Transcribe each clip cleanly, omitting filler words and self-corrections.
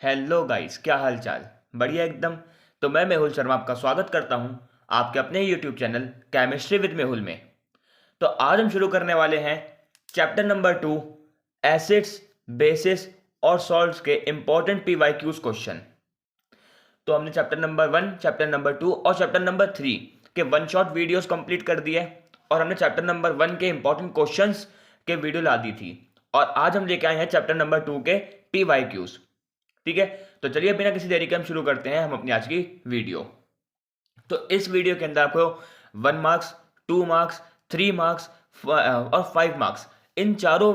Hello guys, क्या हाल चाल। बढ़िया एकदम। तो मैं मेहुल शर्मा आपका स्वागत करता हूं आपके अपने YouTube channel chemistry with Mehul में। तो आज हम शुरू करने वाले हैं चैप्टर नंबर 2, एसिड्स, बेसिस और सॉल्ट्स के इंपॉर्टेंट पीवाईक्यूज क्वेश्चन। तो हमने चैप्टर नंबर 1, चैप्टर नंबर 2 और चैप्टर नंबर 3 के वन शॉट वीडियोस कंप्लीट कर दिए और हमने चैप्टर नंबर 1 के इंपॉर्टेंट क्वेश्चंस के वीडियो ला दी थी। और आज हम लेके आए हैं चैप्टर नंबर 2 के पीवाईक्यूज। ठीक है, तो चलिए बिना किसी देरी के हम शुरू करते हैं हम अपनी आज की वीडियो। तो इस वीडियो के अंदर आपको 1 मार्क्स, 2 मार्क्स, 3 मार्क्स और 5 मार्क्स, इन चारों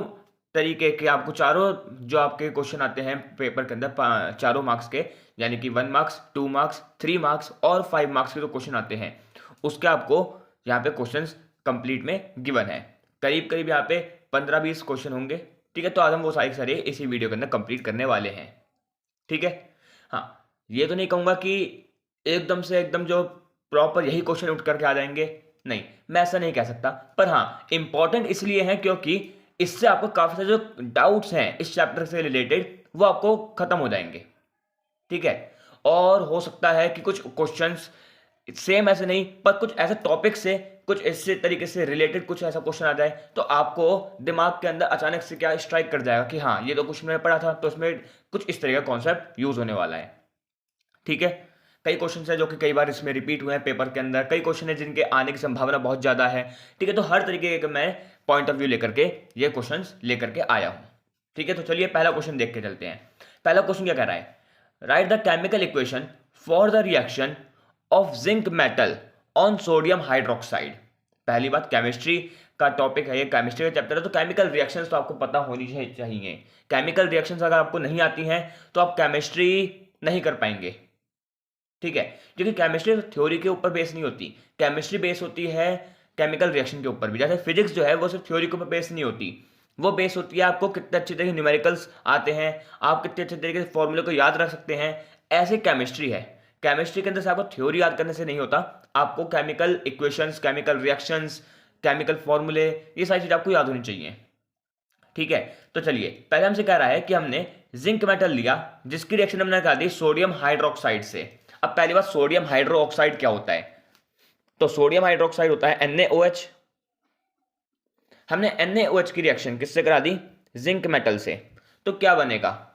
तरीके के आपको चारों जो आपके क्वेश्चन आते हैं पेपर के अंदर चारों मार्क्स के, यानी कि 1 मार्क्स, 2 मार्क्स, 3 मार्क्स और 5 मार्क्स के जो क्वेश्चन आते हैं उसके आपको यहाँ पे क्वेश्चंस कंप्लीट में गिवन है। करीब करीब यहाँ पे 15-20 क्वेश्चन होंगे। ठीक है, तो आज हम वो सारे इसी वीडियो के अंदर कंप्लीट करने वाले हैं। ठीक है। हाँ, ये तो नहीं कहूंगा कि एकदम से एकदम जो प्रॉपर यही क्वेश्चन उठ करके आ जाएंगे, नहीं, मैं ऐसा नहीं कह सकता। पर हाँ, इंपॉर्टेंट इसलिए है क्योंकि इससे आपको काफी सारे जो डाउट्स हैं इस चैप्टर से रिलेटेड वो आपको खत्म हो जाएंगे। ठीक है, और हो सकता है कि कुछ क्वेश्चंस सेम ऐसे नहीं, पर कुछ ऐसे टॉपिक से कुछ ऐसे तरीके से रिलेटेड कुछ ऐसा क्वेश्चन आ जाए तो आपको दिमाग के अंदर अचानक से क्या स्ट्राइक कर जाएगा कि हाँ, ये तो क्वेश्चन मैंने पढ़ा था, तो इसमें कुछ इस तरह का कॉन्सेप्ट यूज होने वाला है। ठीक है, कई क्वेश्चन है जो कि कई बार इसमें रिपीट हुए हैं पेपर के अंदर, कई क्वेश्चन है जिनके आने की संभावना बहुत ज्यादा है। ठीक है, तो हर तरीके के मैं पॉइंट ऑफ व्यू लेकर के ये क्वेश्चन लेकर के आया हूं। ठीक है, तो चलिए पहला क्वेश्चन देख के चलते हैं। पहला क्वेश्चन क्या कह रहा है, right the chemical equation for the reaction of zinc metal on sodium hydroxide. पहली बात, केमिस्ट्री का टॉपिक है, ये केमिस्ट्री का चैप्टर है, तो केमिकल रिएक्शंस तो आपको पता होनी चाहिए। केमिकल रिएक्शंस अगर आपको नहीं आती हैं तो आप केमिस्ट्री नहीं कर पाएंगे। ठीक है, क्योंकि केमिस्ट्री थ्योरी के ऊपर बेस नहीं होती, केमिस्ट्री बेस होती है केमिकल रिएक्शन के ऊपर भी। जैसे फिजिक्स जो है वो सिर्फ थ्योरी के ऊपर बेस नहीं होती, वो बेस होती है आपको कितने अच्छे तरीके न्यूमेरिकल्स आते हैं, आप कितने अच्छे तरीके से फॉर्मूले को याद रख सकते हैं। ऐसे केमिस्ट्री है। केमिस्ट्री के अंदर से आपको थ्योरी याद करने से नहीं होता, आपको chemical equations, chemical reactions, chemical फॉर्मूले, ये सारी चीज आपको याद होनी चाहिए। ठीक है, तो चलिए पहले हमसे कह रहा है कि हमने जिंक मेटल लिया जिसकी रिएक्शन हमने कहा दी सोडियम हाइड्रोक्साइड से। अब पहली बात, सोडियम हाइड्रोक्साइड क्या होता है? तो सोडियम हाइड्रोक्साइड होता है NaOH। हमने NaOH की रिएक्शन किससे करा दी? जिंक मेटल से। तो क्या बनेगा?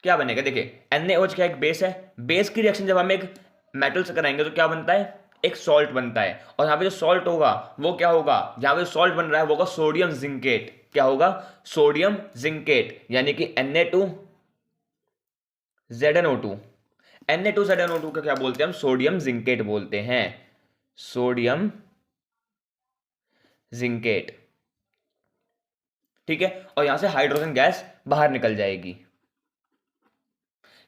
क्या बनेगा? देखिए, NaOH का एक बेस है, बेस की रिएक्शन जब हम एक मेटल से कराएंगे तो क्या बनता है? एक सॉल्ट बनता है। और यहां पे जो सॉल्ट होगा वो क्या होगा? जहां पे सॉल्ट बन रहा है वो होगा सोडियम जिंकेट। क्या होगा? सोडियम जिंकेट, यानी कि Na2ZnO2। Na2ZnO2 का क्या बोलते हैं हम? सोडियम जिंकेट बोलते हैं, सोडियम जिंकेट। ठीक है, और यहां से हाइड्रोजन गैस बाहर निकल जाएगी,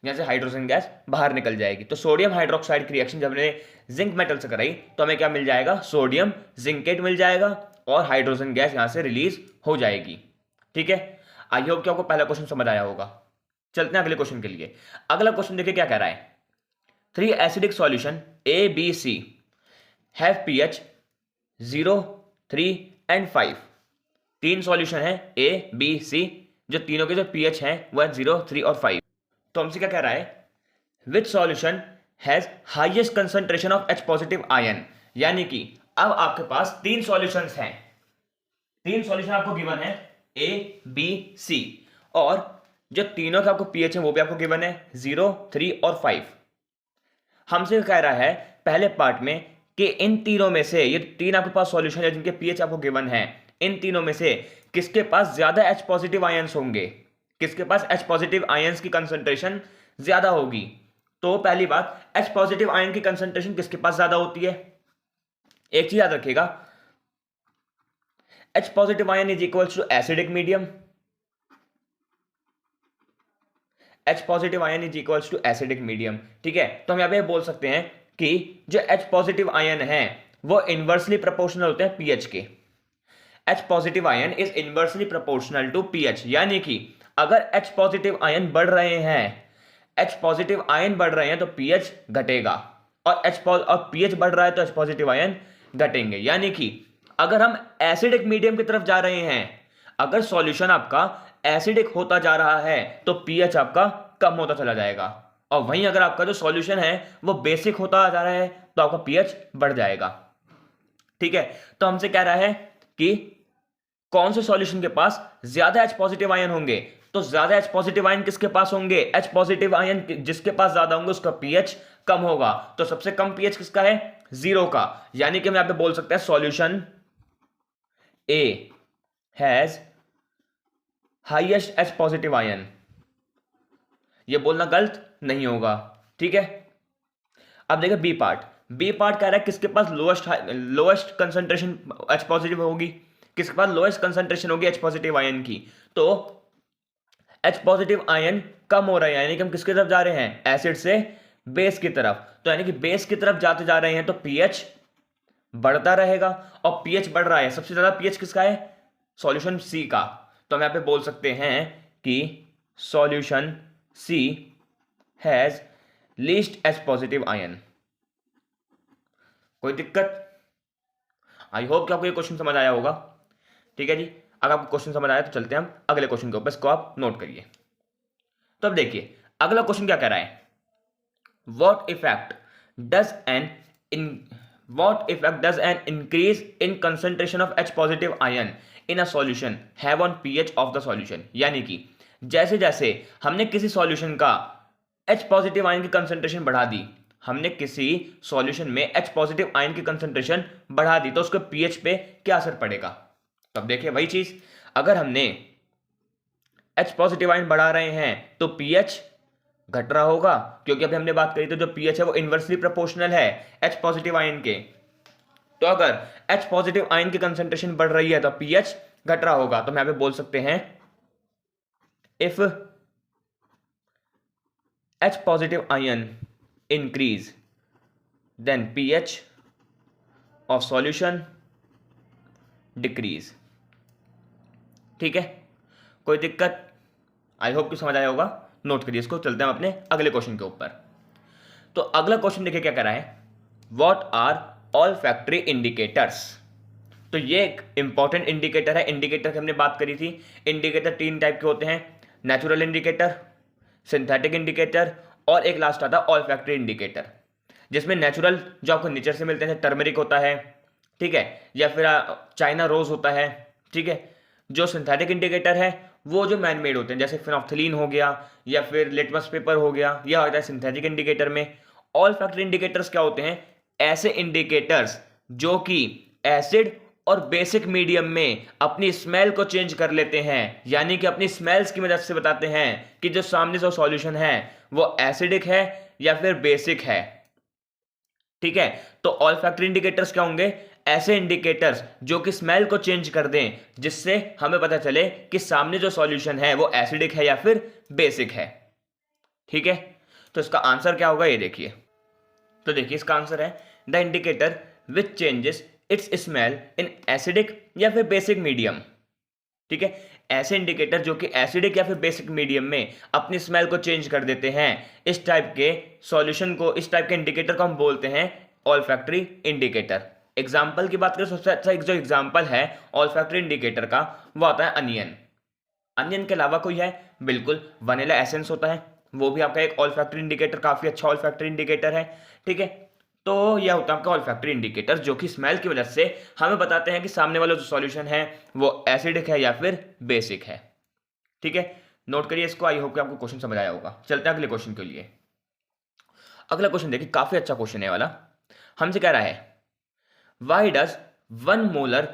यहां से हाइड्रोजन गैस बाहर निकल जाएगी। तो सोडियम हाइड्रोक्साइड की रिएक्शन जब हमने जिंक मेटल से कराई तो हमें क्या मिल जाएगा? सोडियम जिंकेट मिल जाएगा और हाइड्रोजन गैस यहां से रिलीज हो जाएगी। ठीक है, आई होप कि आपको पहला क्वेश्चन समझ आया होगा। चलते हैं अगले क्वेश्चन के लिए। अगला क्वेश्चन देखिए क्या कह रहा है, 3 acidic solution ABC have pH 0, 3 and 5। तीन सॉल्यूशन है ABC, जो तीनों के जो pH हैं वह 0, 3 और 5। तो हमसे क्या कह रहा है, which solution has highest concentration of H positive ion. यानी कि अब आपके पास तीन सॉल्यूशंस हैं, तीन सॉल्यूशन आपको गिवन है ABC, और जो तीनों का आपको pH है वो भी आपको गिवन है 0, 3 और 5। हमसे कह रहा है पहले पार्ट में कि इन तीनों में से, ये तीन आपके पास सॉल्यूशन है जिनके pH आपको गिवन है, इन तीनों में से किसके पास ज्यादा H पॉजिटिव आयंस होंगे, किसके पास H पॉजिटिव आयंस की कंसंट्रेशन ज्यादा होगी। तो पहली बात, H पॉजिटिव आयन की कंसंट्रेशन किसके पास ज्यादा होती है? एक चीज याद रखिएगा, H positive ion is equals to acidic medium, H positive ion is equals to acidic medium. ठीक है, तो हम यहां पे बोल सकते हैं कि जो H पॉजिटिव आयन है वो इनवर्सली प्रोपोर्शनल होते हैं pH के। H positive ion is inversely proportional to pH, यानी कि अगर H पॉजिटिव आयन बढ़ रहे हैं, H पॉजिटिव आयन बढ़ रहे हैं तो pH घटेगा, और pH बढ़ रहा है तो H पॉजिटिव आयन घटेंगे। यानी कि अगर हम एसिडिक मीडियम की तरफ जा रहे हैं, अगर सॉल्यूशन आपका एसिडिक होता जा रहा है तो पीएच आपका कम होता चला जाएगा, और वहीं अगर आपका जो सॉल्यूशन है वो बेसिक होता जा रहा है तो आपका पीएच बढ़ जाएगा। ठीक है, तो हमसे कह रहा है कि कौन से सॉल्यूशन के पास ज्यादा H पॉजिटिव आयन होंगे, तो ज्यादा H पॉजिटिव आयन किसके पास होंगे, H पॉजिटिव आयन जिसके पास ज्यादा होंगे उसका पीएच कम होगा। तो सबसे कम पीएच किसका है, 0 का, यानी कि हम यहां पे बोल सकते हैं solution A has highest H positive ion. ये बोलना गलत नहीं होगा। ठीक है, अब देखिए बी पार्ट कह रहा है किसके पास लोएस्ट कंसंट्रेशन H पॉजिटिव होगी, किसके पास लोएस्ट कंसंट्रेशन होगी H पॉजिटिव आयन की। तो H पॉजिटिव आयन कम हो रहा है, यानी कि हम किसकी तरफ जा रहे हैं, एसिड से बेस की तरफ। तो यानी कि बेस की तरफ जाते जा रहे हैं तो पीएच बढ़ता रहेगा, और पीएच बढ़ रहा है, सबसे ज्यादा पीएच किसका है, सॉल्यूशन सी का। तो हम यहां पे बोल सकते हैं कि solution C has least H positive ion. कोई दिक्कत? आई होप कि आपको ये क्वेश्चन समझ आया होगा। ठीक है जी, अगर आपको क्वेश्चन समझ आया तो चलते हैं हम अगले क्वेश्चन के ऊपर, इसको आप नोट करिए। तो अब देखिए अगला क्वेश्चन क्या कह रहा है, what effect does an increase in concentration of H positive ion in a solution have on pH of the solution. यानी कि जैसे जैसे हमने किसी सॉल्यूशन का H पॉजिटिव आयन की कंसंट्रेशन बढ़ा दी, हमने किसी सॉल्यूशन में H पॉजिटिव आयन की कंसंट्रेशन बढ़ा दी, तो उसके पीएच पे क्या असर पड़ेगा। तब देखिए वही चीज, अगर हमने H पॉजिटिव आयन बढ़ा रहे हैं तो पीएच घट रहा होगा, क्योंकि अभी हमने बात करी तो जो पीएच है वो इनवर्सली प्रोपोर्शनल है H पॉजिटिव आयन के। तो अगर H पॉजिटिव आयन की कंसंट्रेशन बढ़ रही है तो पीएच घट रहा होगा। तो हम यहां पे बोल सकते हैं if H positive ion increase then pH of solution decrease. ठीक है, कोई दिक्कत? आई होप कि समझ आया होगा, नोट करिए इसको। चलते हैं अपने अगले क्वेश्चन के ऊपर। तो अगला क्वेश्चन देखिए क्या कर रहा है, what are all factory indicators. तो ये एक इंपॉर्टेंट इंडिकेटर है। इंडिकेटर की हमने बात करी थी, इंडिकेटर 3 टाइप के होते हैं, नेचुरल इंडिकेटर, सिंथेटिक इंडिकेटर, और एक लास्ट आता है ऑल फैक्ट्री इंडिकेटर, जिसमें नेचुरल जो आपको नेचर से मिलते हैं, टर्मरिक होता है, ठीक है, या फिर चाइना रोज होता है। ठीक है, जो सिंथेटिक इंडिकेटर है वो जो मैन मेड होते हैं, जैसे फिनोफ्थलीन हो गया या फिर लिटमस पेपर हो गया, यह होता है सिंथेटिक इंडिकेटर में। ऑल फैक्ट्री इंडिकेटर्स क्या होते हैं, ऐसे इंडिकेटर्स जो कि एसिड और बेसिक मीडियम में अपनी स्मेल को चेंज कर लेते हैं, यानी कि अपनी स्मेल्स की मदद से बताते हैं कि जो सामने जो सॉल्यूशन है वो एसिडिक है या फिर बेसिक है। ठीक है, तो ऑल फैक्ट्री इंडिकेटर्स क्या होंगे, ऐसे इंडिकेटर्स जो कि स्मेल को चेंज कर दें, जिससे हमें पता चले कि सामने जो सॉल्यूशन है वो एसिडिक है या फिर बेसिक है। ठीक है, तो इसका आंसर क्या होगा ये देखिए। तो देखिए इसका आंसर है the indicator which changes it's smell in acidic या फिर बेसिक मीडियम। ठीक है, ऐसे इंडिकेटर जो कि एसिडिक या फिर बेसिक मीडियम में अपनी स्मेल को चेंज कर देते हैं, इस टाइप के सॉल्यूशन को, इस टाइप के इंडिकेटर को हम बोलते हैं ऑल फैक्ट्री इंडिकेटर। एग्जाम्पल की बात करें, सबसे अच्छा एक जो एग्जाम्पल है ऑल फैक्ट्री इंडिकेटर का वो आता है अनियन। अनियन के अलावा कोई है, बिल्कुल वनीला एसेंस होता है, वो भी आपका एक ऑल फैक्ट्री इंडिकेटर, काफी अच्छा ऑल फैक्ट्री इंडिकेटर है। ठीक है, तो यह होता है आपका ऑल फैक्ट्री इंडिकेटर जो कि स्मेल की वजह से हमें बताते हैं कि सामने वाला जो सॉल्यूशन है वो एसिडिक है या फिर बेसिक है। ठीक है, नोट करिए इसको। आई होप कि आपको क्वेश्चन समझ आया होगा। चलते हैं अगले क्वेश्चन के लिए। अगला क्वेश्चन देखिए, काफी अच्छा क्वेश्चन है वाला। हमसे कह रहा है why does 1 molar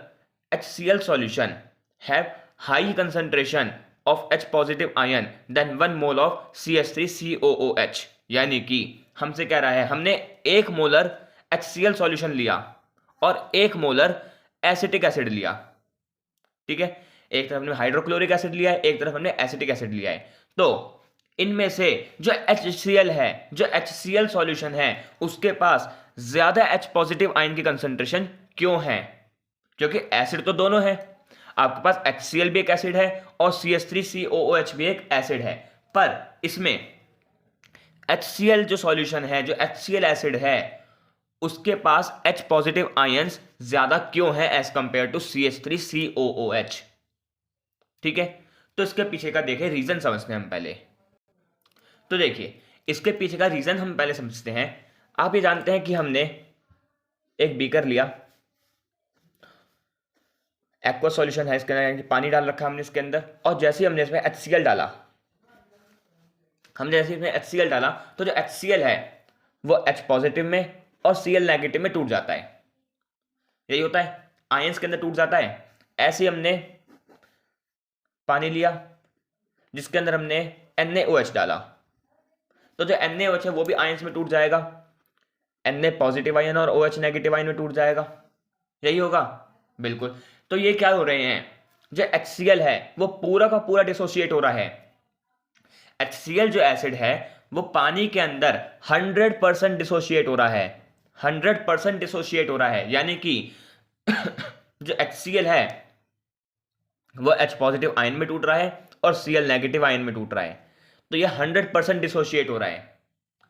HCl solution have high concentration of H positive ion than 1 mole of CH3COOH। यानी कि हमसे कह रहा है हमने 1 मोलर HCl सॉल्यूशन लिया और 1 मोलर एसिटिक एसिड लिया। ठीक है, एक तरफ हमने हाइड्रोक्लोरिक एसिड लिया है, एक तरफ हमने एसिटिक एसिड लिया है। तो इनमें से जो HCl है, जो HCl सॉल्यूशन है, उसके पास ज्यादा H पॉजिटिव आयन की कंसंट्रेशन क्यों है? क्योंकि एसिड तो दोनों है, आपके पास HCl भी एक एसिड है और CH3COOH भी एक एसिड है, पर इसमें HCl जो सॉल्यूशन है, जो HCl एसिड है, उसके पास H पॉजिटिव आयंस ज्यादा क्यों है एज कंपेयर टू CH3COOH। ठीक है, तो इसके पीछे का देखिए रीजन समझते हैं हम पहले। तो देखिए इसके पीछे का रीजन हम पहले समझते हैं। आप ये जानते हैं कि हमने एक बीकर लिया, एक्वा सॉल्यूशन है इसके अंदर, यानी कि पानी डाल रखा हमने इसके अंदर, और जैसे ही हमने इसमें HCl डाला, तो जो HCl है वो H पॉजिटिव में और Cl नेगेटिव में टूट जाता है। यही होता है, आयंस के अंदर टूट जाता है। ऐसे ही हमने पानी लिया जिसके अंदर हमने NaOH डाला, तो जो NaOH है वो भी आयंस में टूट जाएगा, Na पॉजिटिव आयन और OH नेगेटिव आयन में टूट जाएगा। यही होगा, बिल्कुल। तो ये क्या हो रहे हैं, जो HCl है वो पूरा का पूरा डिसोशिएट हो रहा है। HCl जो एसिड है वो पानी के अंदर 100% डिसोशिएट हो रहा है, 100% डिसोशिएट हो रहा है, यानी कि जो HCl है वो H पॉजिटिव आयन में टूट रहा है और Cl नेगेटिव आयन में टूट रहा है। तो ये 100% डिसोशिएट हो रहा है,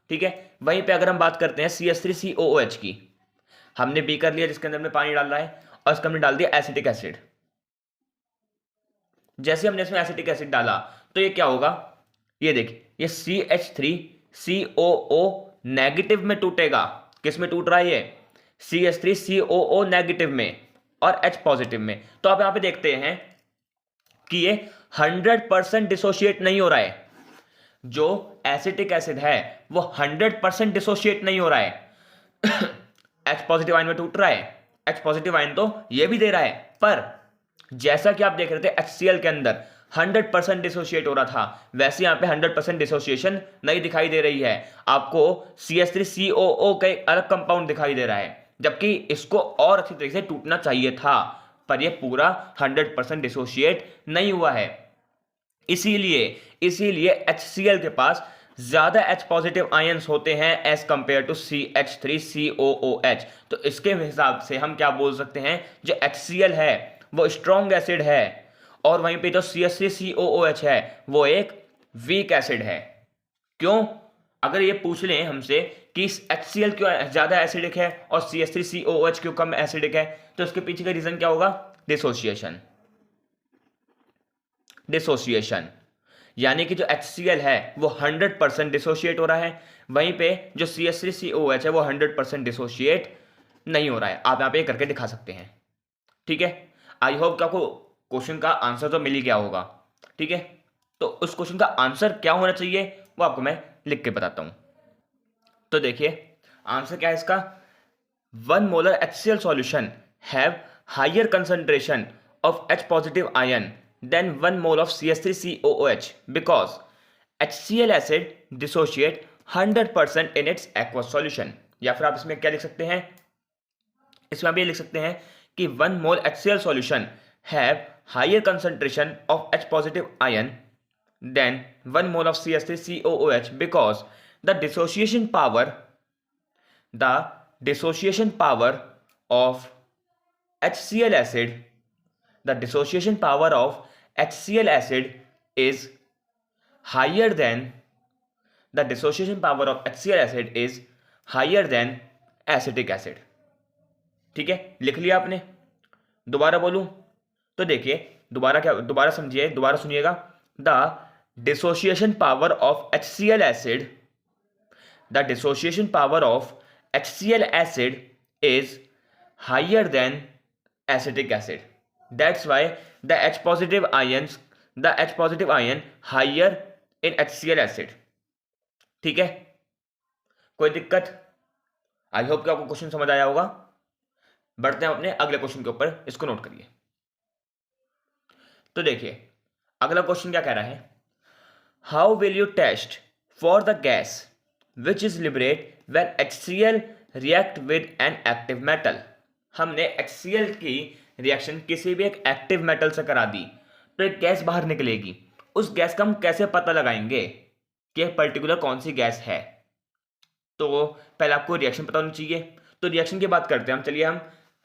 ठीक है। वहीं पे अगर हम बात करते हैं CH3COOH की, हमने बीकर लिया जिसके अंदर हमने पानी डाल रहा है और इसके हमने डाल दिया एसिटिक एसिड। जैसे हमने इसमें एसिटिक एसिड डाला तो ये क्या होगा, ये देखिए ये CH3COO नेगेटिव में टूटेगा। किस में टूट रहा है ये, CH3COO नेगेटिव में और H पॉजिटिव में। तो आप यहां पे देखते हैं कि ये 100% डिसोशिएट नहीं हो रहा है। जो एसिटिक एसिड है वो 100% डिसोशिएट नहीं हो रहा है। H पॉजिटिव आयन में टूट रहा है, H पॉजिटिव आयन तो ये भी दे रहा है, पर जैसा कि आप देख रहे थे HCl के अंदर 100% डिसोशिएट हो रहा था, वैसे यहां पे 100% डिसोसिएशन नहीं दिखाई दे रही है। आपको CH3COO का एक अलग कंपाउंड दिखाई दे रहा है, जबकि इसको और अच्छी तरीके से टूटना चाहिए था, पर यह पूरा 100% डिसोशिएट नहीं हुआ है। इसीलिए HCl के पास ज्यादा H पॉजिटिव आयंस होते हैं एज कंपेयर टू CH3COOH। तो इसके हिसाब से हम क्या बोल सकते हैं, जो HCl है वो स्ट्रॉन्ग एसिड है और वहीं पे जो CH3COOH है वो एक वीक एसिड है। क्यों, अगर ये पूछ लें हमसे कि HCl क्यों ज्यादा एसिडिक है और CH3COOH क्यों कम एसिडिक है, तो इसके पीछे का रीजन क्या होगा, डिसोसिएशन। यानी कि जो HCl है वो 100% डिसोशिएट हो रहा है, वहीं पे जो CH3COOH है वो 100% डिसोशिएट नहीं हो रहा है। आप यहां पे करके दिखा सकते हैं, ठीक है। आई होप कि आपको क्वेश्चन का आंसर तो मिल ही गया होगा, ठीक है। तो उस क्वेश्चन का आंसर क्या होना चाहिए वो आपको मैं लिख के बताता हूं। तो देखिए आंसर क्या है इसका, 1 molar HCl solution have higher concentration of H positive ion than 1 mole of CH3COOH because HCl acid dissociate 100% in its aqueous solution। या फिर आप इसमें क्या लिख सकते हैं, इसमें आप ये लिख सकते हैं कि 1 mole HCl solution have higher concentration of H positive ion than 1 mole of CH3COOH because the dissociation power of HCl acid, is higher than acetic acid। ठीक है, लिख लिया आपने, दोबारा बोलूं तो देखिए दोबारा समझिए, दोबारा सुनिएगा। The dissociation power of HCl acid is higher than acetic acid. That's why the H positive ion higher in HCl acid। ठीक है, कोई दिक्कत? आई होप कि आपको क्वेश्चन समझ आया होगा। बढ़ते हैं अपने अगले क्वेश्चन के ऊपर, इसको नोट करिए। तो देखिए अगला क्वेश्चन क्या कह रहा है, how will you test for the gas which is liberate when HCl react with an active metal। हमने HCl की रिएक्शन किसी भी एक एक्टिव मेटल से करा दी तो एक गैस बाहर निकलेगी। उस गैस का हम कैसे पता लगाएंगे कि पर्टिकुलर कौन सी गैस है? तो पहले आपको रिएक्शन पता होनी चाहिए। तो रिएक्शन की बात करते हैं हम। चलिए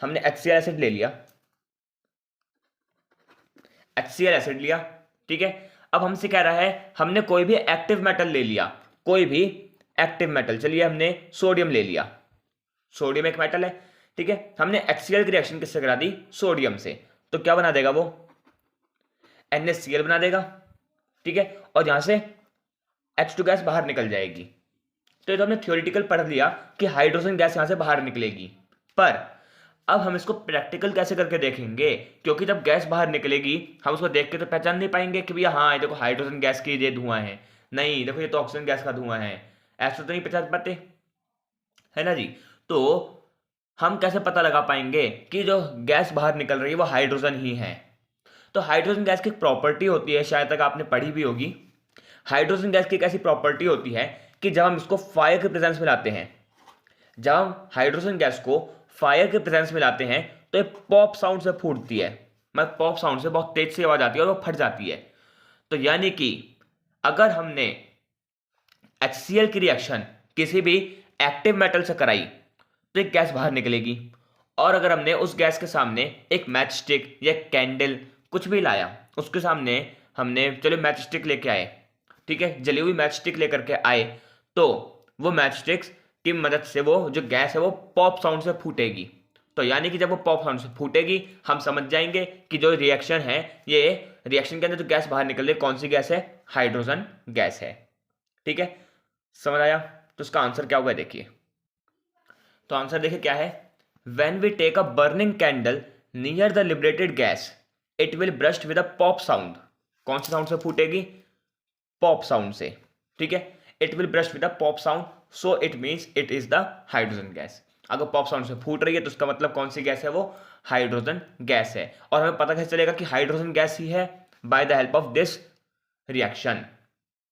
हमने HCl एसिड ले लिया, ठीक है। अब हमसे कह रहा है हमने कोई भी एक्टिव मेटल ले लिया, कोई भी एक्टिव मेटल। चलिए हमने सोडियम ले लिया, सोडियम एक मेटल है, ठीक है। हमने HCl की रिएक्शन किससे करा दी, सोडियम से। तो क्या बना देगा वो, NaCl बना देगा, ठीक है, और यहां से H2 गैस बाहर निकल जाएगी। तो ये तो हमने थ्योरेटिकल पढ़ लिया कि हाइड्रोजन गैस यहां से बाहर निकलेगी, पर अब हम इसको प्रैक्टिकल कैसे करके देखेंगे, क्योंकि जब गैस बाहर निकलेगी हम उसको देख के तो पहचान नहीं पाएंगे कि भैया हाँ ये देखो हाइड्रोजन गैस की ये धुआं है, नहीं देखो ये तो ऑक्सीजन गैस का धुआं है, ऐसा तो नहीं पहचान पाते, है ना जी। तो हम कैसे पता लगा पाएंगे कि जो गैस बाहर निकल रही है वो हाइड्रोजन ही है। तो हाइड्रोजन गैस की प्रॉपर्टी होती है, शायद तक आपने पढ़ी भी होगी। हाइड्रोजन गैस की एक ऐसी प्रॉपर्टी होती है कि जब हम इसको फायर के प्रेजेंस में लाते हैं, जब हम हाइड्रोजन गैस को फायर के प्रेजेंस में लाते हैं तो ये पॉप साउंड से फूटती है, मतलब पॉप साउंड से बहुत तेज से आवाज आती है और वो फट जाती है। तो यानी कि अगर हमने HCl की रिएक्शन किसी भी एक्टिव मेटल से कराई तो एक गैस बाहर निकलेगी, और अगर हमने उस गैस के सामने एक मैच स्टिक या कैंडल कुछ भी लाया, उसके सामने हमने चलो मैच स्टिक लेके आए, ठीक है, जली हुई मैच स्टिक लेकर के आए, तो वो मैच स्टिक्स की मदद से वो जो गैस है वो पॉप साउंड से फूटेगी। तो यानी कि जब वो पॉप साउंड से फूटेगी हम समझ जाएंगे कि जो रिएक्शन है, ये रिएक्शन के अंदर जो गैस बाहर निकल रही है कौन सी गैस है, हाइड्रोजन गैस है, ठीक है, समझ आया। तो उसका आंसर क्या होगा देखिए, तो आंसर देखिए क्या है, when we take a burning candle near the liberated gas it will burst with a pop sound. कौन से साउंड से फूटेगी, पॉप साउंड से, ठीक है, it will burst with a pop sound, so it means it is the hydrogen gas. अगर pop sound से फूट रही है तो उसका मतलब कौन सी गैस है, वो हाइड्रोजन गैस है। और हमें पता कैसे चलेगा कि हाइड्रोजन गैस ही है, bye the help of this reaction,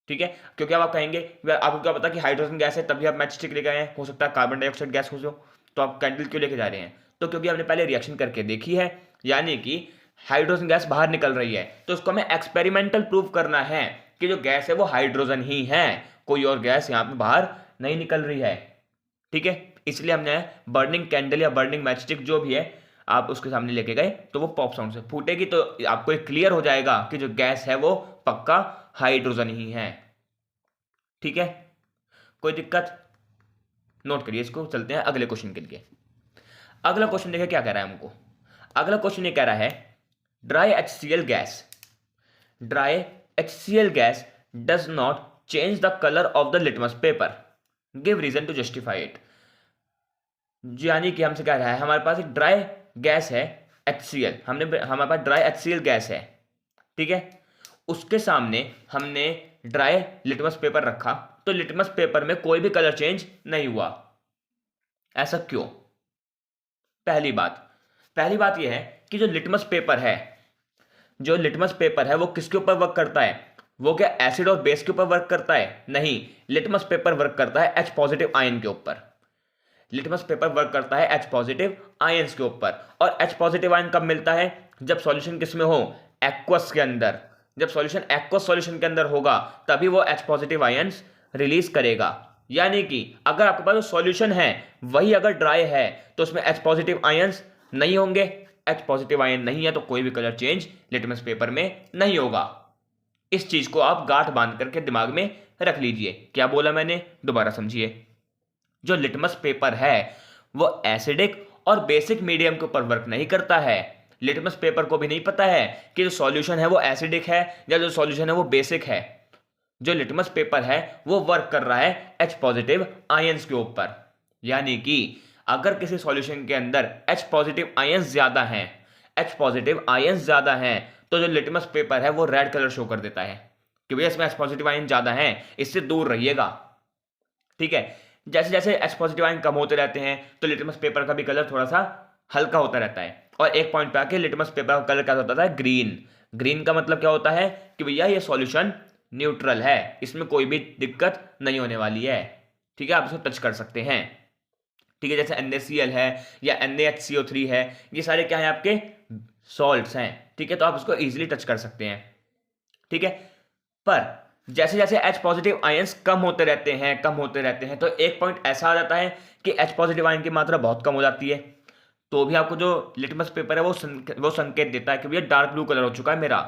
ठीक है, क्योंकि अब आप कहेंगे आपको क्या पता कि हाइड्रोजन गैस है तभी आप मैच स्टिक लेके आए हैं, हो सकता है कार्बन डाइऑक्साइड गैस हो जो, तो आप कैंडल क्यों लेके जा रहे हैं, तो क्योंकि हमने पहले रिएक्शन करके देखी है, यानी कि हाइड्रोजन गैस बाहर निकल रही है, तो उसको हमें एक्सपेरिमेंटल प्रूव करना है कि जो गैस है वो हाइड्रोजन ही है, कोई और गैस यहाँ पे बाहर नहीं निकल रही है, ठीक है। इसलिए हमने बर्निंग कैंडल या बर्निंग मैच स्टिक जो भी है आप उसके सामने लेके गए तो वो पॉप साउंड से फूटेगी, तो आपको एक क्लियर हो जाएगा कि जो गैस है वो पक्का हाइड्रोजन ही है, ठीक है, कोई दिक्कत, नोट करिए इसको, चलते हैं अगले क्वेश्चन के लिए। अगला क्वेश्चन देखिए क्या कह रहा है हमको, अगला क्वेश्चन ये कह रहा है dry HCl gas does not change the colour of the litmus paper, give reason to justify it. यानी कि हमसे कह रहा है हमारे पास एक ड्राई गैस है HCl, हमारे पास ड्राई HCl गैस है, ठीक है, उसके सामने हमने ड्राई लिटमस पेपर रखा तो लिटमस पेपर में कोई भी कलर चेंज नहीं हुआ, ऐसा क्यों। पहली बात यह है कि जो लिटमस पेपर है वो किसके ऊपर वर्क करता है, वो क्या एसिड और बेस के ऊपर वर्क करता है, नहीं, लिटमस पेपर वर्क करता है H पॉजिटिव आयन के ऊपर, लिटमस पेपर वर्क करता है H पॉजिटिव आयंस के ऊपर। और H पॉजिटिव आयन कब मिलता है, जब सॉल्यूशन किस में हो, एक्वस के अंदर, जब सॉल्यूशन एक्वस सॉल्यूशन के अंदर होगा तभी वो H पॉजिटिव आयंस रिलीज करेगा। यानी कि अगर आपके पास जो सॉल्यूशन है वही अगर ड्राई है तो उसमें H पॉजिटिव आयंस नहीं होंगे, H पॉजिटिव आयन नहीं है तो कोई भी कलर चेंज लिटमस पेपर में नहीं होगा। इस चीज को आप गांठ बांध करके दिमाग में रख लीजिए। क्या बोला मैंने, दोबारा समझिए, जो लिटमस पेपर है वो एसिडिक और बेसिक मीडियम के ऊपर वर्क नहीं करता है। लिटमस पेपर को भी नहीं पता है कि जो सॉल्यूशन है वो एसिडिक है या जो सॉल्यूशन है वो बेसिक है। जो लिटमस पेपर है वो वर्क कर रहा है H पॉजिटिव आयंस के ऊपर। यानी कि अगर किसी सॉल्यूशन के अंदर H पॉजिटिव आयंस ज्यादा हैं, तो जो लिटमस पेपर है वो रेड कलर शो कर देता है कि भैया इसमें H पॉजिटिव आयन ज्यादा है, इससे दूर रहिएगा, ठीक है। जैसे जैसे H पॉजिटिव आयन कम होते रहते हैं तो लिटमस पेपर का भी कलर थोड़ा सा हल्का होता रहता है, और एक पॉइंट पे आके लिटमस पेपर का कलर क्या होता है, ग्रीन का मतलब क्या होता है कि भैया ये सॉल्यूशन न्यूट्रल है, इसमें कोई भी दिक्कत नहीं होने वाली है, ठीक है, आप इसको टच कर सकते हैं, ठीक है। जैसे NaCl है या NaHCO3 है, ये सारे क्या है आपके सॉल्ट्स हैं, ठीक है, तो आप इसको इजीली टच कर सकते हैं, ठीक है। पर जैसे जैसे H पॉजिटिव आयंस कम होते रहते हैं तो एक पॉइंट ऐसा आ जाता है कि H पॉजिटिव आयन की मात्रा बहुत कम हो जाती है, तो भी आपको जो लिटमस पेपर है वो संकेत देता है कि भैया डार्क ब्लू कलर हो चुका है मेरा,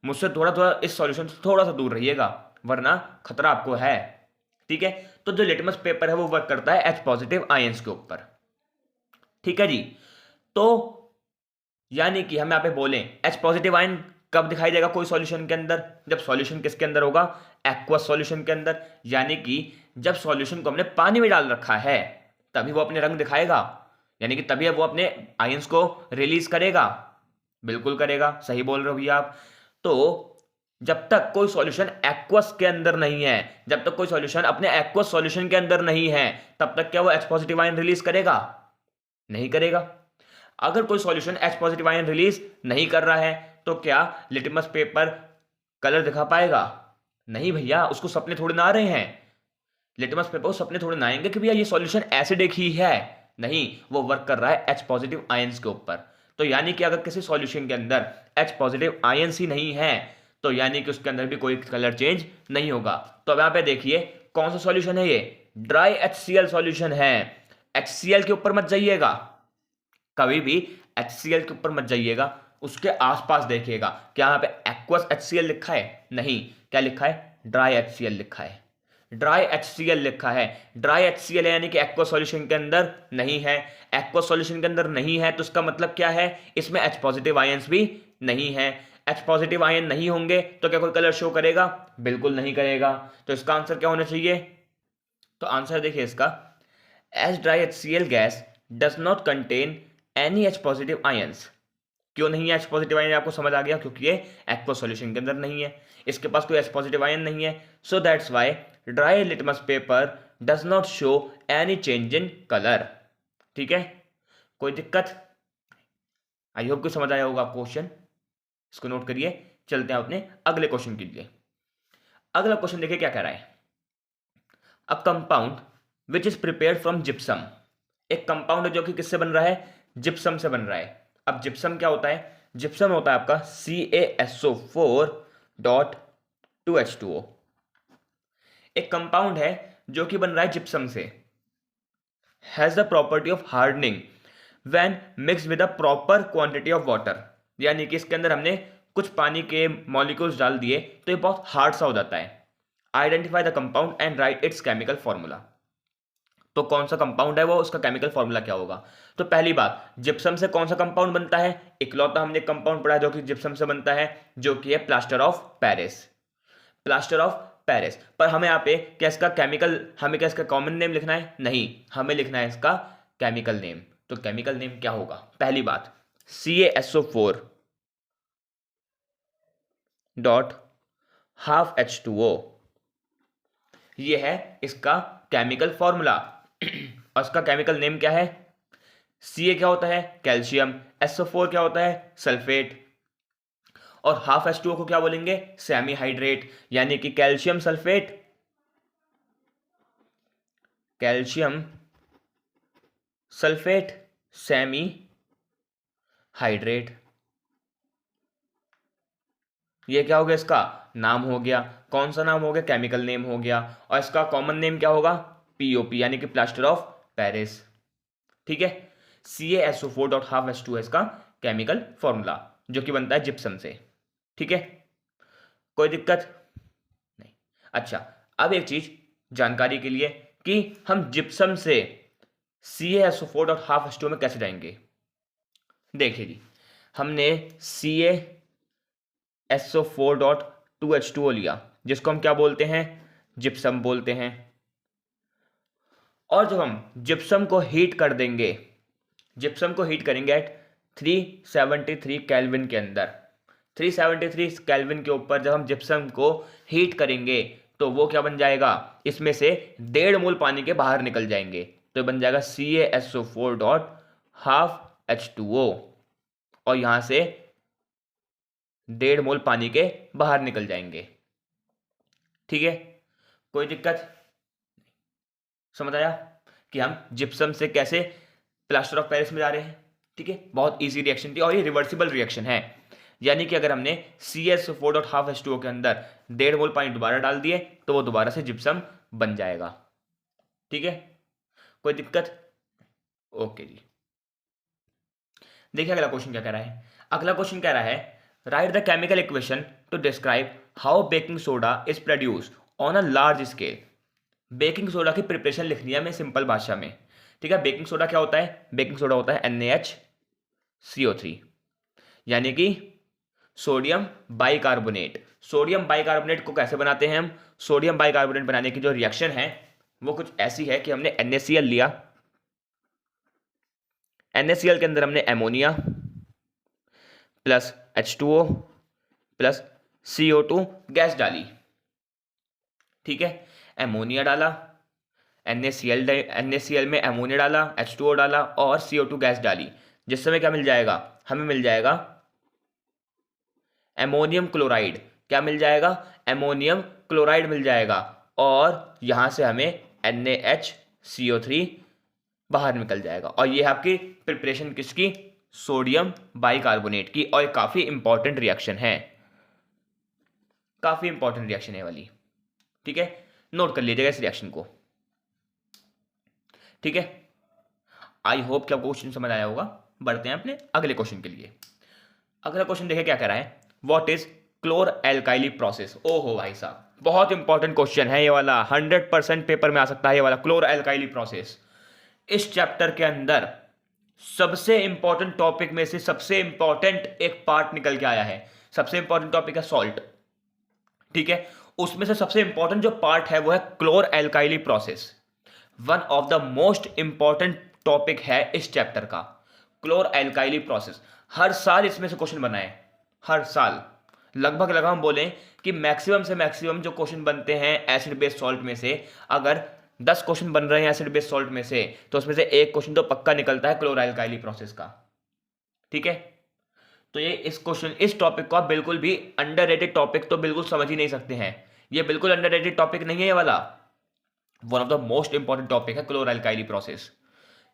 मुझसे थोड़ा थोड़ा इस सॉल्यूशन से थोड़ा सा दूर रहिएगा वरना खतरा आपको है, ठीक है। तो जो लिटमस पेपर है वो वर्क करता है H पॉजिटिव आयंस के ऊपर, ठीक है जी। तो यानी कि हम यहाँ पे बोलें H पॉजिटिव आयन कब दिखाई देगा कोई सॉल्यूशन के अंदर? जब सॉल्यूशन किसके अंदर होगा? एक्वस सॉल्यूशन के अंदर। यानी कि जब सॉल्यूशन को हमने पानी में डाल रखा है तभी वो अपने रंग दिखाएगा, यानी कि तभी वो अपने आयंस को रिलीज करेगा। बिल्कुल करेगा, सही बोल रहे हो भैया आप। तो जब तक कोई सॉल्यूशन एक्वस के अंदर नहीं है, जब तक कोई सॉल्यूशन अपने एक्वस सॉल्यूशन के अंदर नहीं है, तब तक क्या वो H पॉजिटिव आयन रिलीज करेगा? नहीं करेगा। अगर कोई solution H positive ion release नहीं कर रहा है तो क्या लिटमस पेपर कलर दिखा पाएगा? नहीं भैया, उसको सपने थोड़े ना आ रहे हैं। लिटमस पेपर को सपने थोड़े ना आएंगे कि भैया ये सॉल्यूशन एसिडिक ही है। नहीं, वो वर्क कर रहा है H पॉजिटिव आयंस के ऊपर। तो यानी कि अगर किसी सॉल्यूशन के अंदर H पॉजिटिव आयंस ही नहीं है तो यानी कि उसके अंदर भी कोई कलर चेंज नहीं होगा। तो अब यहां पे देखिए कौन सा सॉल्यूशन है, ये ड्राई HCl सॉल्यूशन है। HCl के ऊपर मत जाइएगा, कभी भी HCl के ऊपर मत जाइएगा, उसके आसपास देखिएगा। क्या यहां पे एक्वस HCl लिखा है? नहीं, क्या लिखा है? ड्राई HCl लिखा है। ड्राई HCl लिखा है। ड्राई HCl है यानी कि एक्वस सॉल्यूशन के अंदर नहीं है। एक्वस सॉल्यूशन के अंदर नहीं है तो इसका मतलब क्या है? इसमें H पॉजिटिव आयंस भी नहीं है। H पॉजिटिव आयन नहीं होंगे तो क्या कोई कलर शो करेगा? बिल्कुल नहीं करेगा। तो इसका आंसर क्या होना चाहिए? तो आंसर देखिए इसका, as dry HCl gas does not contain any H positive ions. क्यों नहीं है H पॉजिटिव आयन? आपको समझ आ गया, क्योंकि ये एक्वस सॉल्यूशन के अंदर नहीं है, इसके पास कोई H पॉजिटिव आयन नहीं है। So that's why dry litmus paper does not show any change in colour. ठीक है, कोई दिक्कत? आई होप को समझ आया होगा क्वेश्चन, इसको नोट करिए। चलते हैं अपने अगले क्वेश्चन के लिए। अगला क्वेश्चन देखिए क्या कह रहा है। A compound which is prepared from gypsum. एक कंपाउंड है जो कि किससे बन रहा है? जिप्सम से बन रहा है। अब जिप्सम क्या होता है? जिप्सम होता है आपका CaSO4.2H2O। एक कंपाउंड है जो कि बन रहा है जिप्सम से, has the property of hardening when mix with a proper quantity of water. यानी कि इसके अंदर हमने कुछ पानी के मॉलिक्यूल्स डाल दिए तो ये बहुत हार्ड सा हो जाता है। Identify the compound and right it's chemical formula. तो कौन सा कंपाउंड है वो, उसका केमिकल फॉर्मूला क्या होगा? तो पहली बात, जिप्सम से कौन सा कंपाउंड बनता है? इकलौता हमने कंपाउंड पढ़ा है जो कि जिप्सम से बनता है, जो कि है plaster of Paris. Plaster of Paris. पर हमें यहाँ पे क्या इसका केमिकल, हमें क्या इसका कॉमन नेम लिखना है? नहीं, हमें लिखना है इसका केमिकल नेम। तो केमिकल नेम क्या होगा? पहली बात, CaSO4.12H2O, ये है इसका केमिकल फॉर्मूला। और इसका केमिकल नेम क्या है? Ca क्या होता है? कैल्शियम। SO4 क्या होता है? सल्फेट। और हाफ H2O को क्या बोलेंगे? सेमी हाइड्रेट, यानी कि calcium sulphate, calcium sulphate semi hydrate. ये क्या हो गया? इसका नाम हो गया। कौन सा नाम हो गया? केमिकल नेम हो गया। और इसका कॉमन नेम क्या होगा? POP, यानी कि प्लास्टर ऑफ पेरिस। ठीक है, CaSO4.12H2 है इसका केमिकल फॉर्मूला, जो कि बनता है जिप्सम से। ठीक है, कोई दिक्कत नहीं? अच्छा, अब एक चीज जानकारी के लिए कि हम जिप्सम से CaSO4.12H2 में कैसे जाएंगे। देखिए जी, हमने CaSO4.2H2O लिया, जिसको हम क्या बोलते हैं? जिप्सम बोलते हैं। और जब हम जिप्सम को हीट कर देंगे, जिप्सम को हीट करेंगे एट 373 केल्विन के अंदर, 373 केल्विन के ऊपर जब हम जिप्सम को हीट करेंगे तो वो क्या बन जाएगा? इसमें से 1.5 मोल पानी के बाहर निकल जाएंगे। तो बन जाएगा CaSO4.12H2O, और यहां से 1.5 मोल पानी के बाहर निकल जाएंगे। ठीक है, कोई दिक्कत? समझ आया कि हम जिप्सम से कैसे प्लास्टर ऑफ पेरिस में जा रहे हैं? ठीक है, बहुत इजी रिएक्शन थी और ये रिवर्सिबल रिएक्शन है। यानी कि अगर हमने CaSO4.12H2O के अंदर 1.5 मोल पानी दोबारा डाल दिए तो वो दोबारा से जिप्सम बन जाएगा। ठीक है, कोई दिक्कत? ओके जी, देखिए अगला क्वेश्चन क्या कह रहा है। अगला क्वेश्चन कह रहा है, right the chemical equation two describe how baking soda is produced on a large scale. Baking soda की प्रिपरेशन लिखनी है हमें सिंपल भाषा में। ठीक है, बेकिंग सोडा क्या होता है? बेकिंग सोडा होता है NaHCO3, यानी कि सोडियम बाइकार्बोनेट। सोडियम बाइकार्बोनेट को कैसे बनाते हैं हम? सोडियम बाइकार्बोनेट बनाने की जो रिएक्शन है वो कुछ ऐसी है कि हमने NaCl लिया, NaCl के अंदर हमने ammonia plus H2O plus CO2 gas डाली। ठीक है, एमोनिया डाला, NaCl में एमोनिया डाला, H2O डाला और CO2 गैस डाली, जिस समय क्या मिल जाएगा? हमें मिल जाएगा एमोनियम क्लोराइड। क्या मिल जाएगा? एमोनियम क्लोराइड मिल जाएगा। और यहां से हमें NaHCO3 बाहर निकल जाएगा। और ये है आपकी प्रिपरेशन किसकी? सोडियम बाइकार्बोनेट की। और काफी इंपॉर्टेंट रिएक्शन है, काफी इंपॉर्टेंट रिएक्शन है वाली। ठीक है, नोट कर लीजिएगा इस रिएक्शन को। ठीक है, आई होप कि आपको क्वेश्चन समझ आया होगा। बढ़ते हैं अपने अगले क्वेश्चन के लिए। अगला क्वेश्चन देखिए क्या कह रहा है, व्हाट इज क्लोर एल्काइली प्रोसेस। ओहो भाई साहब, बहुत इंपॉर्टेंट क्वेश्चन है ये वाला, 100% पेपर में आ सकता है ये वाला, क्लोर एल्काइली प्रोसेस। इस चैप्टर के अंदर सबसे इंपॉर्टेंट टॉपिक में से सबसे इंपॉर्टेंट एक पार्ट निकल के आया है। सबसे इंपॉर्टेंट टॉपिक है सॉल्ट। ठीक है, उसमें से सबसे इंपॉर्टेंट जो पार्ट है वो है chlor alkali process. One of the most important topic है इस चैप्टर का, क्लोर एल्काइली प्रोसेस। हर साल इसमें से क्वेश्चन बनाए, हर साल लगभग हम बोलें कि मैक्सिमम से मैक्सिमम जो क्वेश्चन बनते हैं एसिड बेस्ड सॉल्ट में से, अगर 10 क्वेश्चन बन रहे हैं एसिड बेस्ड सॉल्ट में से, तो उसमें से एक क्वेश्चन तो पक्का निकलता है क्लोर एल्काइली प्रोसेस का। ठीक है, तो ये इस टॉपिक को आप बिल्कुल भी अंडररेटेड टॉपिक तो बिल्कुल समझ ही नहीं सकते हैं। ये बिल्कुल अंडररेटेड टॉपिक नहीं है ये वाला, one of the most important topic है क्लोर एल्काइली प्रोसेस।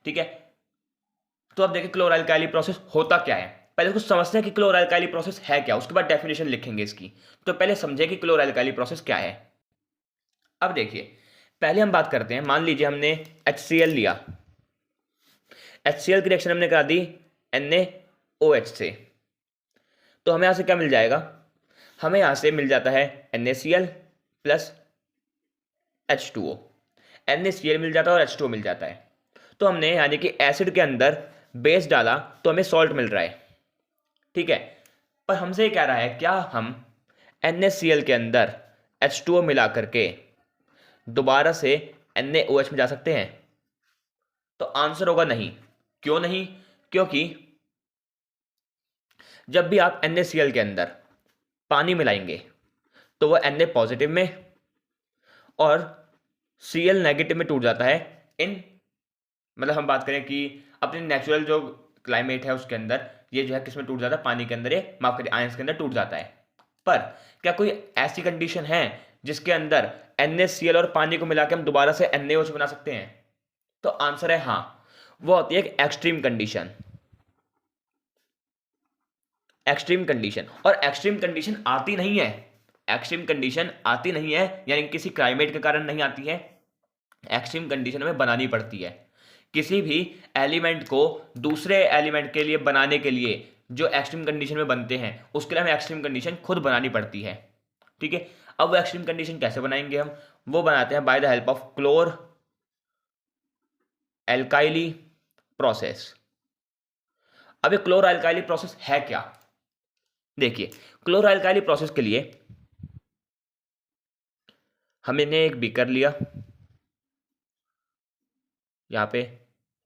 ठीक है, तो अब देखिए क्लोर एल्काइली प्रोसेस होता क्या है। पहले कुछ समझते हैं कि क्लोर एल्काइली प्रोसेस है क्या, उसके बाद डेफिनेशन लिखेंगे इसकी। तो पहले समझे कि क्लोर एल्काइली प्रोसेस क्या है। अब देखिए, पहले हम बात करते हैं, मान लीजिए हमने HCl लिया, HCl की रिएक्शन हमने करा दी NaOH से, तो हमें यहां से क्या मिल जाएगा? हमें यहां से मिल जाता है NaCl प्लस H2O। NaCl मिल जाता है और H2O मिल जाता है। तो हमने यानी कि एसिड के अंदर बेस डाला तो हमें सॉल्ट मिल रहा है। ठीक है, पर हमसे ये कह रहा है क्या हम NaCl के अंदर H2O मिला करके दोबारा से NaOH में जा सकते हैं? तो आंसर होगा नहीं। क्यों नहीं? क्योंकि जब भी आप NaCl के अंदर पानी मिलाएंगे तो वह Na पॉजिटिव में और Cl नेगेटिव में टूट जाता है। इन मतलब हम बात करें कि अपने नेचुरल जो क्लाइमेट है उसके अंदर ये जो है किसमें टूट जाता है? पानी के अंदर, ये माफ करिए आयंस के अंदर टूट जाता है। पर क्या कोई ऐसी कंडीशन है जिसके अंदर NaCl और पानी को मिला के हम दोबारा से NaOH बना सकते हैं? तो आंसर है हाँ, वो होती है एक एक्सट्रीम कंडीशन। एक्सट्रीम कंडीशन, और एक्सट्रीम कंडीशन आती नहीं है, एक्सट्रीम कंडीशन आती नहीं है यानी कि किसी क्लाइमेट के कारण नहीं आती है। एक्सट्रीम कंडीशन हमें बनानी पड़ती है। किसी भी एलिमेंट को दूसरे एलिमेंट के लिए बनाने के लिए जो एक्सट्रीम कंडीशन में बनते हैं उसके लिए हमें एक्सट्रीम कंडीशन खुद बनानी पड़ती है। ठीक है, अब वो एक्सट्रीम कंडीशन कैसे बनाएंगे हम? वो बनाते हैं by the help of chlor alkali process. अब ये क्लोर एल्काइली प्रोसेस है क्या? देखिए, क्लोर एल्काइली प्रोसेस के लिए हमने एक बीकर लिया, यहां पे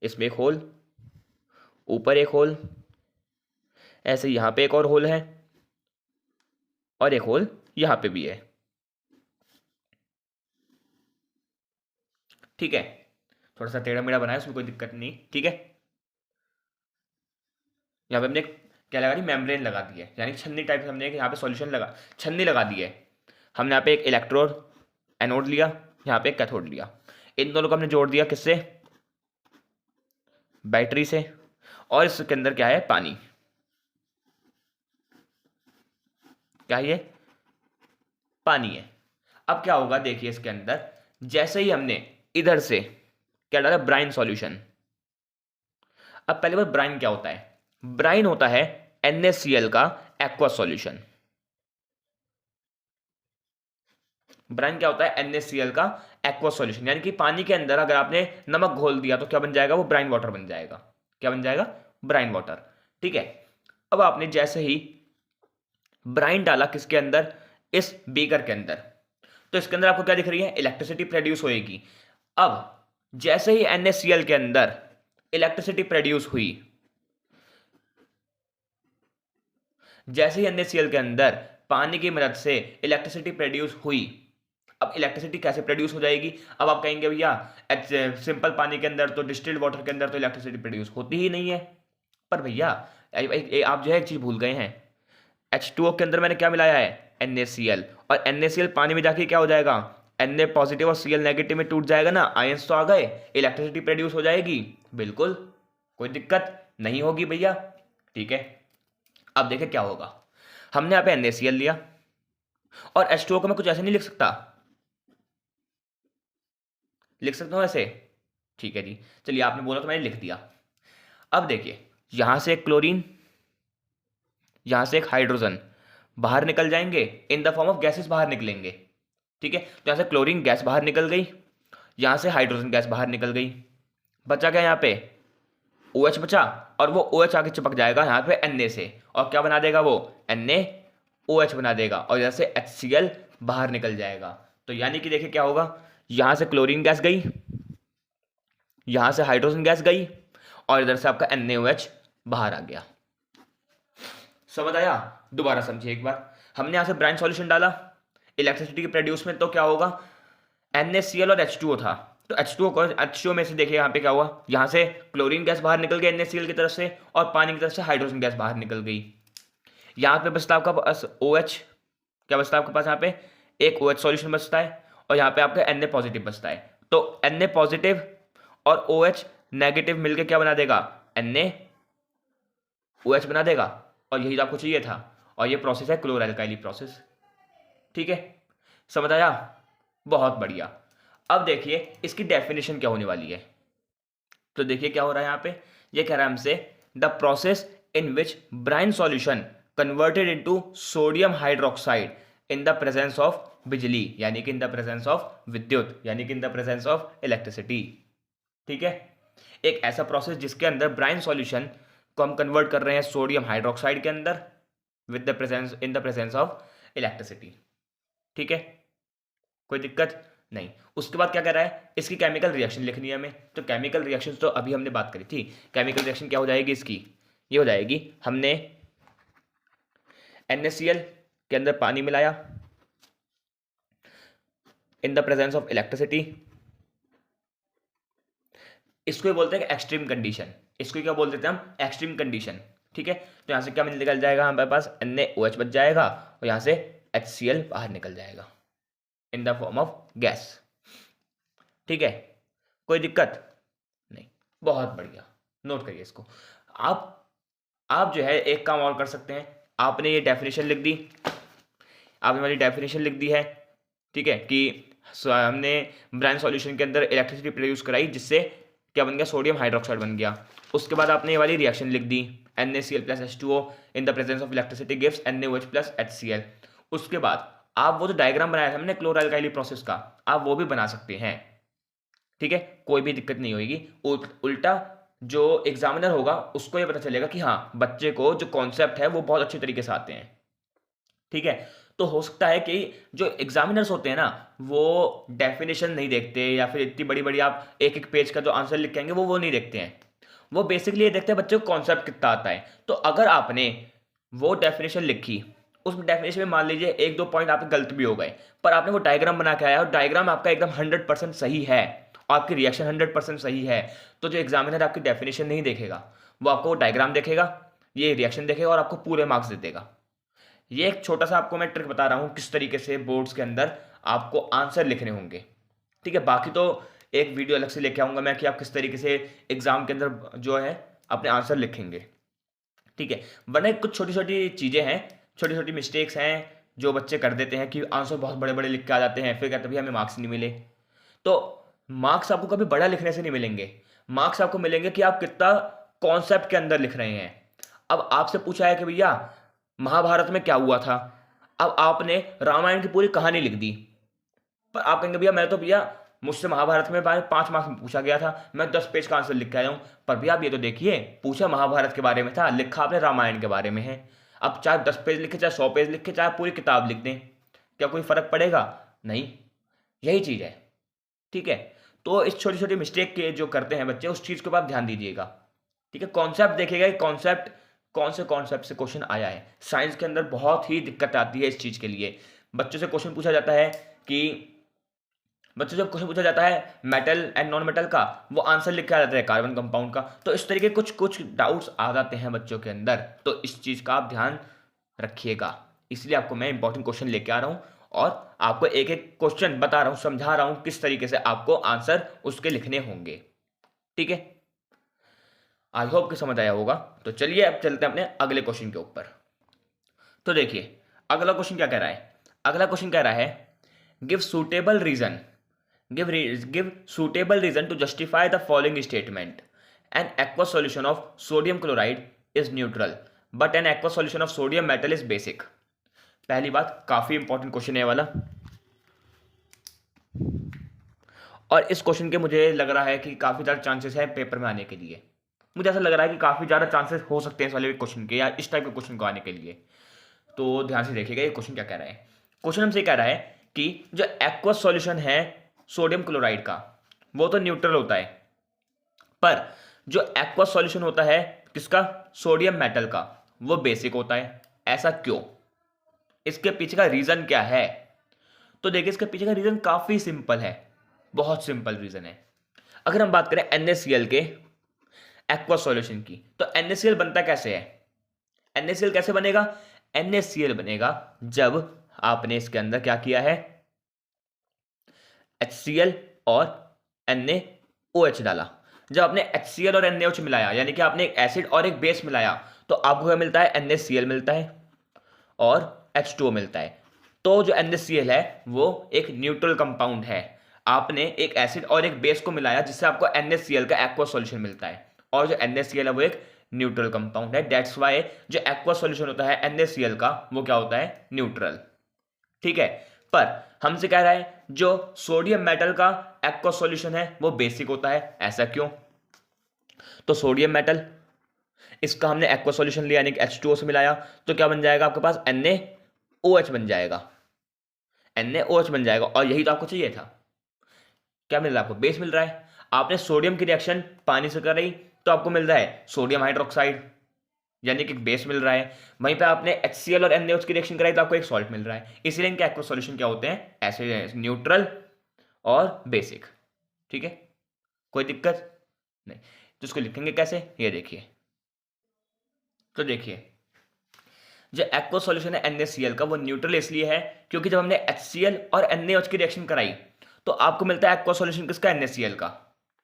इसमें एक होल, ऊपर एक होल, ऐसे यहां पे एक और होल है और एक होल यहां पे भी है। ठीक है, थोड़ा सा टेढ़ा मेढ़ा बनाया, उसमें कोई दिक्कत नहीं। ठीक है, यहां पे हमने क्या लगा दी? मेम्ब्रेन लगा दी है, यानी छन्नी टाइप हमने यहाँ पे सॉल्यूशन लगा, छन्नी लगा दी है। हमने यहाँ पे एक इलेक्ट्रोड एनोड लिया, यहाँ पे एक कैथोड लिया। इन दोनों को हमने जोड़ दिया किससे? बैटरी से। और इसके अंदर क्या है? पानी। क्या है ये? पानी है। अब क्या होगा देखिए, इसके अंदर जैसे ही हमने इधर से क्या डाला? Brine solution. अब पहले बार ब्राइन क्या होता है? ब्राइन होता है NaCl का एक्वा सॉल्यूशन। ब्राइन क्या होता है? NaCl का एक्वा सॉल्यूशन, यानी कि पानी के अंदर अगर आपने नमक घोल दिया तो क्या बन जाएगा? वो ब्राइन वाटर बन जाएगा। क्या बन जाएगा? Brine water. ठीक है, अब आपने जैसे ही ब्राइन डाला किसके अंदर, इस बीकर के अंदर, तो इसके अंदर आपको क्या दिख रही है, इलेक्ट्रिसिटी प्रोड्यूस होएगी। अब जैसे ही NaCl के अंदर इलेक्ट्रिसिटी प्रोड्यूस हुई, जैसे ही NaCl के अंदर पानी की मदद से इलेक्ट्रिसिटी प्रोड्यूस हुई, अब इलेक्ट्रिसिटी कैसे प्रोड्यूस हो जाएगी। अब आप कहेंगे भैया सिंपल पानी के अंदर तो, डिस्टिल्ड वाटर के अंदर तो इलेक्ट्रिसिटी प्रोड्यूस होती ही नहीं है। पर भैया आप जो है एक चीज भूल गए हैं, H2O के अंदर मैंने क्या मिलाया है, NaCl, और NaCl पानी में जाके क्या हो जाएगा, Na पॉजिटिव और Cl नेगेटिव में टूट जाएगा ना, आयंस तो आ गए, इलेक्ट्रिसिटी प्रोड्यूस हो जाएगी, बिल्कुल कोई दिक्कत नहीं होगी भैया। ठीक है, अब देखें क्या होगा। हमने यहाँ पे NaCl लिया और H2O को मैं कुछ ऐसे नहीं लिख सकता, लिख सकता हूँ ऐसे, ठीक है जी, चलिए आपने बोला तो मैंने लिख दिया। अब देखिए यहां से एक क्लोरीन, यहां से एक हाइड्रोजन बाहर निकल जाएंगे, in the form of gases बाहर निकलेंगे। ठीक है, तो यहां से क्लोरीन गैस बाहर निकल गई, यहां से हाइड्रोजन गैस बाहर निकल गई, बचा क्या यहाँ पे, OH बचा, और वो OH आगे चिपक जाएगा यहाँ पे Na से, और क्या बना देगा वो, NaOH बना देगा, और इधर से HCl बाहर निकल जाएगा। तो यानी कि देखिए क्या होगा, यहां से क्लोरीन गैस गई, यहां से हाइड्रोजन गैस गई, और इधर से आपका NaOH बाहर आ गया। समझ आया, दोबारा समझिए एक बार। हमने यहां से ब्राइन सॉल्यूशन डाला इलेक्ट्रिसिटी के प्रोड्यूस में, तो क्या होगा, NaCl और H2O था, तो H2O में से देखिए यहाँ पे क्या हुआ, यहाँ से क्लोरीन गैस बाहर निकल गई NaCl की तरफ से, और पानी की तरफ से हाइड्रोजन गैस बाहर निकल गई। यहाँ पे बचता आपका पास OH, क्या बचता है आपके पास, यहाँ पे एक OH सॉल्यूशन बचता है, और यहाँ पे आपका Na पॉजिटिव बचता है। तो Na पॉजिटिव और OH नेगेटिव मिलकर क्या बना देगा, NaOH बना देगा, और यही तो आपको चाहिए था, और ये प्रोसेस है क्लोरएल्काइली प्रोसेस। ठीक है, समझ आया, बहुत बढ़िया। अब देखिए इसकी डेफिनेशन क्या होने वाली है। तो देखिए क्या हो रहा है यहाँ पे, ये कह रहा है हमसे, the process in which brine solution converted into sodium hydroxide in the presence of बिजली, यानी कि इन द प्रेजेंस ऑफ विद्युत, यानी कि in the presence of electricity. ठीक है, एक ऐसा प्रोसेस जिसके अंदर ब्राइन सॉल्यूशन को हम कन्वर्ट कर रहे हैं सोडियम हाइड्रोक्साइड के अंदर with the presence, in the presence of electricity. ठीक है, कोई दिक्कत नहीं। उसके बाद क्या कह रहा है, इसकी केमिकल रिएक्शन लिखनी है हमें। तो केमिकल रिएक्शन तो अभी हमने बात करी थी। केमिकल रिएक्शन क्या हो जाएगी इसकी, ये हो जाएगी, हमने NaCl के अंदर पानी मिलाया in the presence of electricity, इसको ही बोलते हैं एक्सट्रीम कंडीशन, इसको क्या बोल देते हैं हम, एक्सट्रीम कंडीशन। ठीक है, तो यहां से क्या निकल जाएगा हमारे पास, NaOH बच जाएगा, और यहां से HCl बाहर निकल जाएगा in the form of gas. ठीक है, कोई दिक्कत नहीं, बहुत बढ़िया, नोट करिए इसको। आप जो है एक काम और कर सकते हैं, आपने ये डेफिनेशन लिख दी, आपने हमारी डेफिनेशन लिख दी है। ठीक है, कि हमने ब्राइन सॉल्यूशन के अंदर इलेक्ट्रिसिटी प्रोड्यूस कराई, जिससे क्या बन गया, सोडियम हाइड्रोक्साइड बन गया। उसके बाद आपने ये वाली रिएक्शन लिख दी, NaCl plus H2O in the presence of electricity gives NaOH plus HCl। उसके बाद आप वो जो डायग्राम बनाया था हमने क्लोरएल्काइली प्रोसेस का, आप वो भी बना सकते हैं। ठीक है, कोई भी दिक्कत नहीं होगी। उल्टा जो एग्जामिनर होगा उसको ये पता चलेगा कि हाँ, बच्चे को जो कॉन्सेप्ट है वो बहुत अच्छे तरीके से आते हैं। ठीक है, तो हो सकता है कि जो एग्जामिनर्स होते हैं ना, वो डेफिनेशन नहीं देखते, या फिर इतनी बड़ी बड़ी आप एक एक पेज का जो आंसर लिखेंगे वो नहीं देखते हैं। वो बेसिकली ये देखते हैं बच्चे को कॉन्सेप्ट कितना आता है। तो अगर आपने वो डेफिनेशन लिखी, उस डेफिनेशन में मान लीजिए एक दो पॉइंट आपके गलत भी हो गए, पर आपने वो डायग्राम बना के आया और डायग्राम आपका एकदम 100% सही है, आपकी रिएक्शन 100% सही है, तो जो एग्जामिनर आपकी डेफिनेशन नहीं देखेगा, वो आपको डायग्राम देखेगा, ये रिएक्शन देखेगा, और आपको पूरे मार्क्स दे देगा। ये एक छोटा सा आपको मैं ट्रिक बता रहा हूँ किस तरीके से बोर्ड्स के अंदर आपको आंसर लिखने होंगे। ठीक है, बाकी तो एक वीडियो अलग से लेके आऊँगा मैं कि आप किस तरीके से एग्जाम के अंदर जो है अपने आंसर लिखेंगे। ठीक है, वरना कुछ छोटी छोटी चीज़ें हैं, छोटी छोटी मिस्टेक्स हैं जो बच्चे कर देते हैं कि आंसर बहुत बड़े बड़े लिख के आ जाते हैं, फिर कहते भी हमें मार्क्स नहीं मिले। तो मार्क्स आपको कभी बड़ा लिखने से नहीं मिलेंगे, मार्क्स आपको मिलेंगे कि आप कितना कॉन्सेप्ट के अंदर लिख रहे हैं। अब आपसे पूछा है कि भैया महाभारत में क्या हुआ था, अब आपने रामायण की पूरी कहानी लिख दी, पर आप कहेंगे भैया मुझसे महाभारत में 5 मार्क्स में पूछा गया था, मैं 10 पेज का आंसर लिख के आया हूं। पर भैया आप ये तो देखिए, पूछा महाभारत के बारे में था, लिखा आपने रामायण के बारे में है। अब चाहे 10 पेज लिखे, चाहे 100 पेज लिखे, चाहे पूरी किताब लिख दें, क्या कोई फर्क पड़ेगा? नहीं, यही चीज़ है। ठीक है, तो इस छोटी छोटी मिस्टेक के जो करते हैं बच्चे, उस चीज़ के ऊपर आप ध्यान दीजिएगा। ठीक है, कॉन्सेप्ट देखिएगा कि कॉन्सेप्ट कौन से कॉन्सेप्ट से क्वेश्चन आया है। साइंस के अंदर बहुत ही दिक्कत आती है इस चीज़ के लिए। बच्चों से क्वेश्चन पूछा जाता है कि बच्चों से क्वेश्चन पूछा जाता है मेटल एंड नॉन मेटल का, वो आंसर लिखा जाता है कार्बन कंपाउंड का। तो इस तरीके कुछ कुछ डाउट्स आ जाते हैं बच्चों के अंदर, तो इस चीज़ का आप ध्यान रखिएगा। इसलिए आपको मैं इंपॉर्टेंट क्वेश्चन लेके आ रहा हूँ और आपको एक एक क्वेश्चन बता रहा हूँ, समझा रहा हूँ किस तरीके से आपको आंसर उसके लिखने होंगे। ठीक है, आई होप कि समझ आया होगा। तो चलिए अब चलते हैं अपने अगले क्वेश्चन के ऊपर। तो देखिए अगला क्वेश्चन क्या कह रहा है। अगला क्वेश्चन कह रहा है give suitable reason give suitable reason to justify the following statement. An aqueous solution of sodium chloride is neutral but an aqueous solution of sodium metal is basic. पहली बात, काफी इंपॉर्टेंट क्वेश्चन है वाला, और इस क्वेश्चन के मुझे लग रहा है कि काफी ज्यादा चांसेस है पेपर में आने के लिए। मुझे ऐसा लग रहा है कि काफी ज्यादा चांसेस हो सकते हैं इस वाले क्वेश्चन के या इस टाइप के क्वेश्चन को आने के लिए। तो ध्यान से देखिएगा ये क्वेश्चन क्या कह रहा है। क्वेश्चन हमसे कह रहा है कि जो एक्वस सॉल्यूशन है सोडियम क्लोराइड का, वो तो न्यूट्रल होता है, पर जो एक्वस सॉल्यूशन होता है किसका, सोडियम मेटल का, वो बेसिक होता है। ऐसा क्यों, इसके पीछे का रीजन क्या है? तो देखिए इसके पीछे का रीजन काफी सिंपल है, बहुत सिंपल रीजन है। अगर हम बात करें NaCl के एक्वस सॉल्यूशन की, तो NaCl बनता कैसे है? NaCl कैसे बनेगा? NaCl बनेगा जब आपने इसके अंदर क्या किया है, HCl और NaOH डाला। जब आपने HCl और NaOH मिलाया, यानी कि आपने एक एसिड और एक बेस मिलाया, तो आपको क्या मिलता है, NaCl मिलता है और H2O मिलता है। तो जो NaCl है वो एक न्यूट्रल कंपाउंड है। आपने एक एसिड और एक बेस को मिलाया जिससे आपको NaCl का एक्वस सॉल्यूशन मिलता है, और जो NaCl है वो एक न्यूट्रल कंपाउंड है। दैट्स वाई जो एक्वस सॉल्यूशन होता है NaCl का, वो क्या होता है, न्यूट्रल। ठीक है, पर हमसे कह रहा है जो सोडियम मेटल का एक्वस सॉल्यूशन है वो बेसिक होता है। ऐसा क्यों? तो सोडियम मेटल, इसका हमने एक्वस सॉल्यूशन लिया यानी कि H2O से मिलाया, तो क्या बन जाएगा आपके पास, NaOH बन जाएगा। NaOH बन जाएगा, और यही तो आपको चाहिए था। क्या मिल रहा है आपको, बेस मिल रहा है। आपने सोडियम की रिएक्शन पानी से कर रही तो आपको मिल रहा है सोडियम हाइड्रोक्साइड, यानी कि बेस मिल रहा है। वहीं पे आपने HCl और NaOH की रिएक्शन कराई तो आपको एक सॉल्ट मिल रहा है। इसीलिए इनके एक्वस सॉल्यूशन क्या होते हैं, ऐसे न्यूट्रल और बेसिक। ठीक है, कोई दिक्कत नहीं। तो इसको लिखेंगे कैसे, ये देखिए। तो देखिए जो एक्वस सॉल्यूशन है NaCl का, वो न्यूट्रल इसलिए है क्योंकि जब हमने HCl और NaOH की रिएक्शन कराई तो आपको मिलता है एक्वस सॉल्यूशन किसका, NaCl का।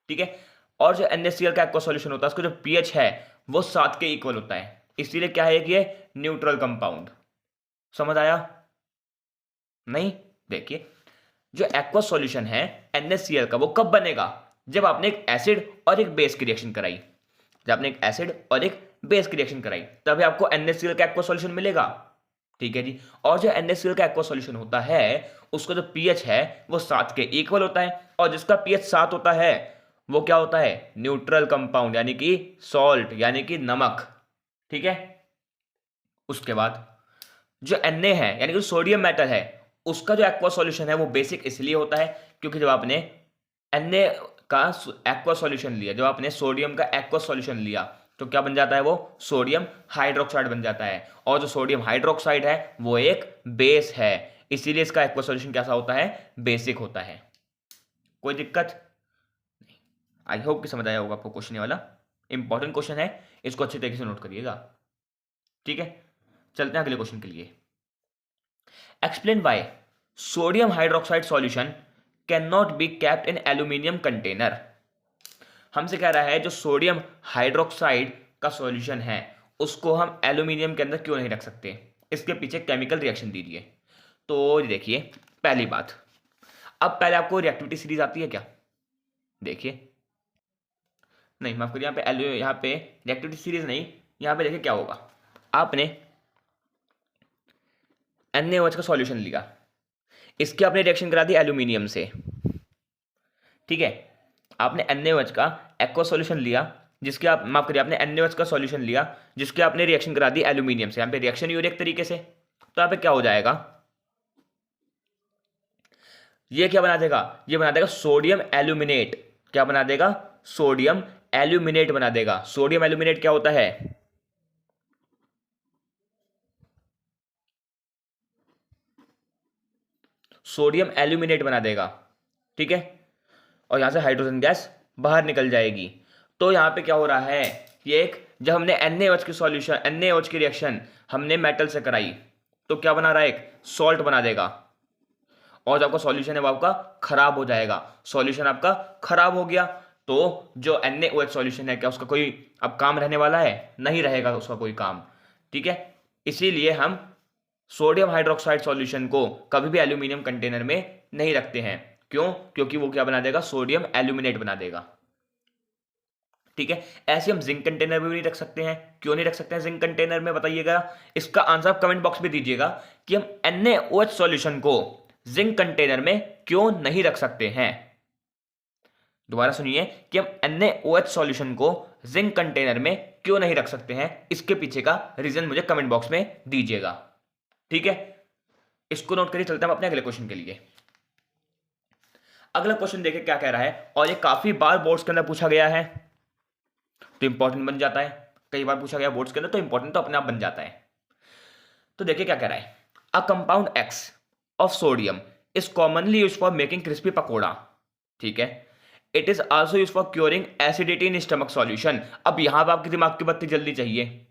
ठीक है, और जो NaCl का एक्वस सॉल्यूशन होता है उसका जो pH है वो 7 के इक्वल होता है, इसीलिए क्या है कि ये न्यूट्रल कंपाउंड। समझ आया? नहीं, देखिए जो एक्वस सॉल्यूशन है NaCl का, वो कब बनेगा, जब आपने एक एसिड और एक बेस की रिएक्शन कराई। जब आपने एक एसिड और एक बेस की रिएक्शन कराई तभी आपको NaCl का एक्वस सॉल्यूशन मिलेगा। ठीक है जी, और जो NaCl का एक्वस सॉल्यूशन होता है उसका जो pH है वो 7 के इक्वल होता है, और जिसका pH 7 होता है वो क्या होता है, न्यूट्रल कंपाउंड, यानी कि सॉल्ट, यानी कि नमक। ठीक है, उसके बाद जो Na है यानी कि सोडियम मेटल है, उसका जो एक्वा सॉल्यूशन है वो बेसिक इसलिए होता है क्योंकि जब आपने Na का एक्वा सॉल्यूशन लिया, जब आपने सोडियम का एक्वा सॉल्यूशन लिया तो क्या बन जाता है, वो सोडियम हाइड्रोक्साइड बन जाता है, और जो सोडियम हाइड्रोक्साइड है वो एक बेस है, इसीलिए इसका एक्वा सॉल्यूशन कैसा होता है, बेसिक होता है। कोई दिक्कत नहीं। आई होप कि समझ आया होगा आपको क्वेश्चन वाला, इंपॉर्टेंट क्वेश्चन है, इसको अच्छी तरीके से नोट करिएगा। ठीक है, चलते हैं अगले क्वेश्चन के लिए। Explain why sodium hydroxide solution can not be kept in aluminium container. हमसे कह रहा है जो सोडियम हाइड्रोक्साइड का सॉल्यूशन है उसको हम एल्यूमिनियम के अंदर क्यों नहीं रख सकते, इसके पीछे केमिकल रिएक्शन दीजिए। तो देखिए पहली बात, अब पहले आपको रिएक्टिविटी सीरीज आती है क्या, देखिए, नहीं माफ करिए, यहाँ पे रिएक्टिविटी सीरीज नहीं, यहाँ पे देखिए क्या होगा। आपने NaOH का सॉल्यूशन लिया, इसकी आपने रिएक्शन करा दी एल्यूमिनियम से। ठीक है, आपने NaOH का एक्वा सॉल्यूशन लिया, जिसके आप माफ करिए आपने NaOH का सॉल्यूशन लिया जिसके आपने रिएक्शन करा दी एल्यूमिनियम से, यहाँ पे रिएक्शन ही हो रही है एक तरीके से, तो यहाँ पे क्या हो जाएगा, ये क्या बना देगा, ये बना देगा सोडियम एल्यूमिनेट। क्या बना देगा, सोडियम एल्यूमिनेट बना देगा। सोडियम एल्यूमिनेट क्या होता है, सोडियम एल्यूमिनेट बना देगा, ठीक है। और यहां से हाइड्रोजन गैस बाहर निकल जाएगी। तो यहां पे क्या हो रहा है, ये एक जब हमने NaOH की सॉल्यूशन NaOH की रिएक्शन हमने मेटल से कराई तो क्या बना रहा है, एक सॉल्ट बना देगा, और जो आपका सॉल्यूशन है वो आपका खराब हो जाएगा। सॉल्यूशन आपका खराब हो गया तो जो NaOH सॉल्यूशन है क्या उसका कोई अब काम रहने वाला है, नहीं रहेगा उसका कोई काम, ठीक है। इसीलिए हम सोडियम हाइड्रोक्साइड सॉल्यूशन को कभी भी एल्यूमिनियम कंटेनर में नहीं रखते हैं। क्यों, क्योंकि वो क्या बना देगा, सोडियम एल्यूमिनेट बना देगा, ठीक है। ऐसे हम जिंक कंटेनर में भी नहीं रख सकते हैं। क्यों नहीं रख सकते हैं जिंक कंटेनर में, बताइएगा। इसका आंसर आप कमेंट बॉक्स में दीजिएगा कि हम NaOH सॉल्यूशन को जिंक कंटेनर में क्यों नहीं रख सकते हैं। दोबारा सुनिए कि हम NaOH सॉल्यूशन को जिंक कंटेनर में क्यों नहीं रख सकते हैं, इसके पीछे का रीजन मुझे कमेंट बॉक्स में दीजिएगा, ठीक है। इसको नोट करिए, चलते हैं अपने अगले क्वेश्चन के लिए। अगला क्वेश्चन देखिए क्या कह रहा है, और ये काफी बार बोर्ड्स के अंदर पूछा गया है तो इंपॉर्टेंट बन जाता है। कई बार पूछा गया बोर्ड्स के अंदर तो इंपॉर्टेंट तो अपने आप बन जाता है। तो देखिए क्या कह रहा है, a compound X of sodium is commonly use for making crispy pakora, ठीक है। It is also use for curing acidity in stomach solution. अब यहां पर आपकी दिमाग की बत्ती जल्दी चाहिए।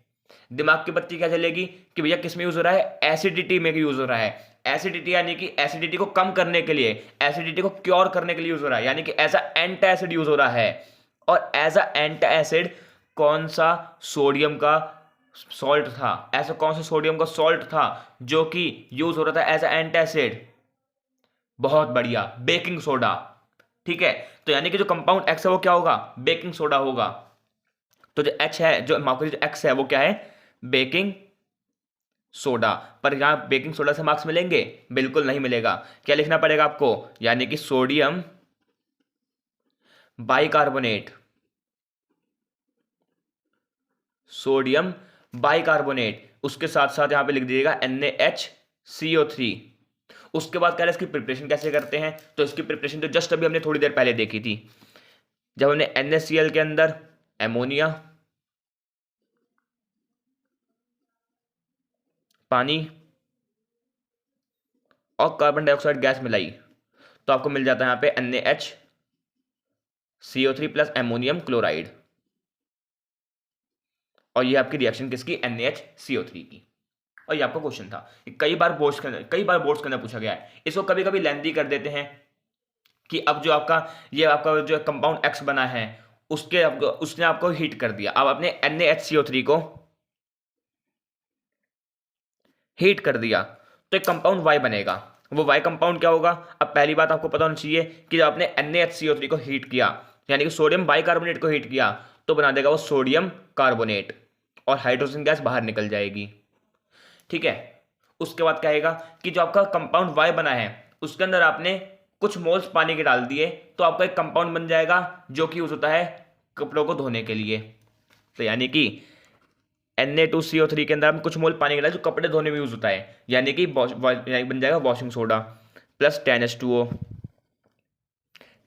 दिमाग की बत्ती क्या जलेगी कि भैया किस में यूज हो रहा है, एसिडिटी में यूज हो रहा है। एसिडिटी यानी कि एसिडिटी को कम करने के लिए, एसिडिटी को क्योर करने के लिए यूज हो रहा है, यानी कि एज अ एंटासिड यूज हो रहा है। और एज अ एंटासिड कौन सा सोडियम का सॉल्ट था, ऐसा कौन सा सोडियम का सॉल्ट था जो कि यूज हो रहा था एज अ एंटासिड, बहुत बढ़िया, बेकिंग सोडा, ठीक है। तो यानी कि जो कंपाउंड X है वो क्या होगा, बेकिंग सोडा होगा। तो जो H है, जो माफ करिए जो X है वो क्या है, बेकिंग सोडा। पर यहां बेकिंग सोडा से मार्क्स मिलेंगे, बिल्कुल नहीं मिलेगा। क्या लिखना पड़ेगा आपको, यानी कि सोडियम बाइकार्बोनेट, सोडियम बाइकार्बोनेट। उसके साथ साथ यहां पे लिख दीजिएगा NaHCO3। उसके बाद कह रहे हैं इसकी प्रिपरेशन कैसे करते हैं, तो इसकी प्रिपरेशन तो जस्ट अभी हमने थोड़ी देर पहले देखी थी, जब हमने NaCl के अंदर एमोनिया, पानी और कार्बन डाइऑक्साइड गैस मिलाई तो आपको मिल जाता है यहां पे NaHCO3 प्लस एमोनियम क्लोराइड। और ये आपकी रिएक्शन किसकी, NaHCO3 की। और ये आपका क्वेश्चन था, कई बार बोर्ड्स के अंदर पूछा गया है। इसको कभी कभी लेंथी कर देते हैं कि अब जो आपका ये आपका जो कंपाउंड X बना है उसने आपको हीट कर दिया। अब आपने NaHCO3 को हीट कर दिया तो एक कंपाउंड Y बनेगा। वो Y कंपाउंड क्या होगा, अब पहली बात आपको पता होनी चाहिए कि जब आपने NaHCO3 को हीट किया, यानी कि सोडियम बाइकार्बोनेट को हीट किया, तो बना देगा वो सोडियम कार्बोनेट और हाइड्रोजन गैस बाहर निकल जाएगी, ठीक है। उसके बाद कहेगा कि जो आपका कंपाउंड Y बना है उसके अंदर आपने कुछ मोल्स पानी के डाल दिए तो आपका एक कंपाउंड बन जाएगा जो कि यूज होता है कपड़ों को धोने के लिए। तो यानी कि Na2CO3 के अंदर हम कुछ मोल पानी के डाल जो कपड़े धोने में यूज होता है, यानी कि बन जाएगा washing soda plus 10H2O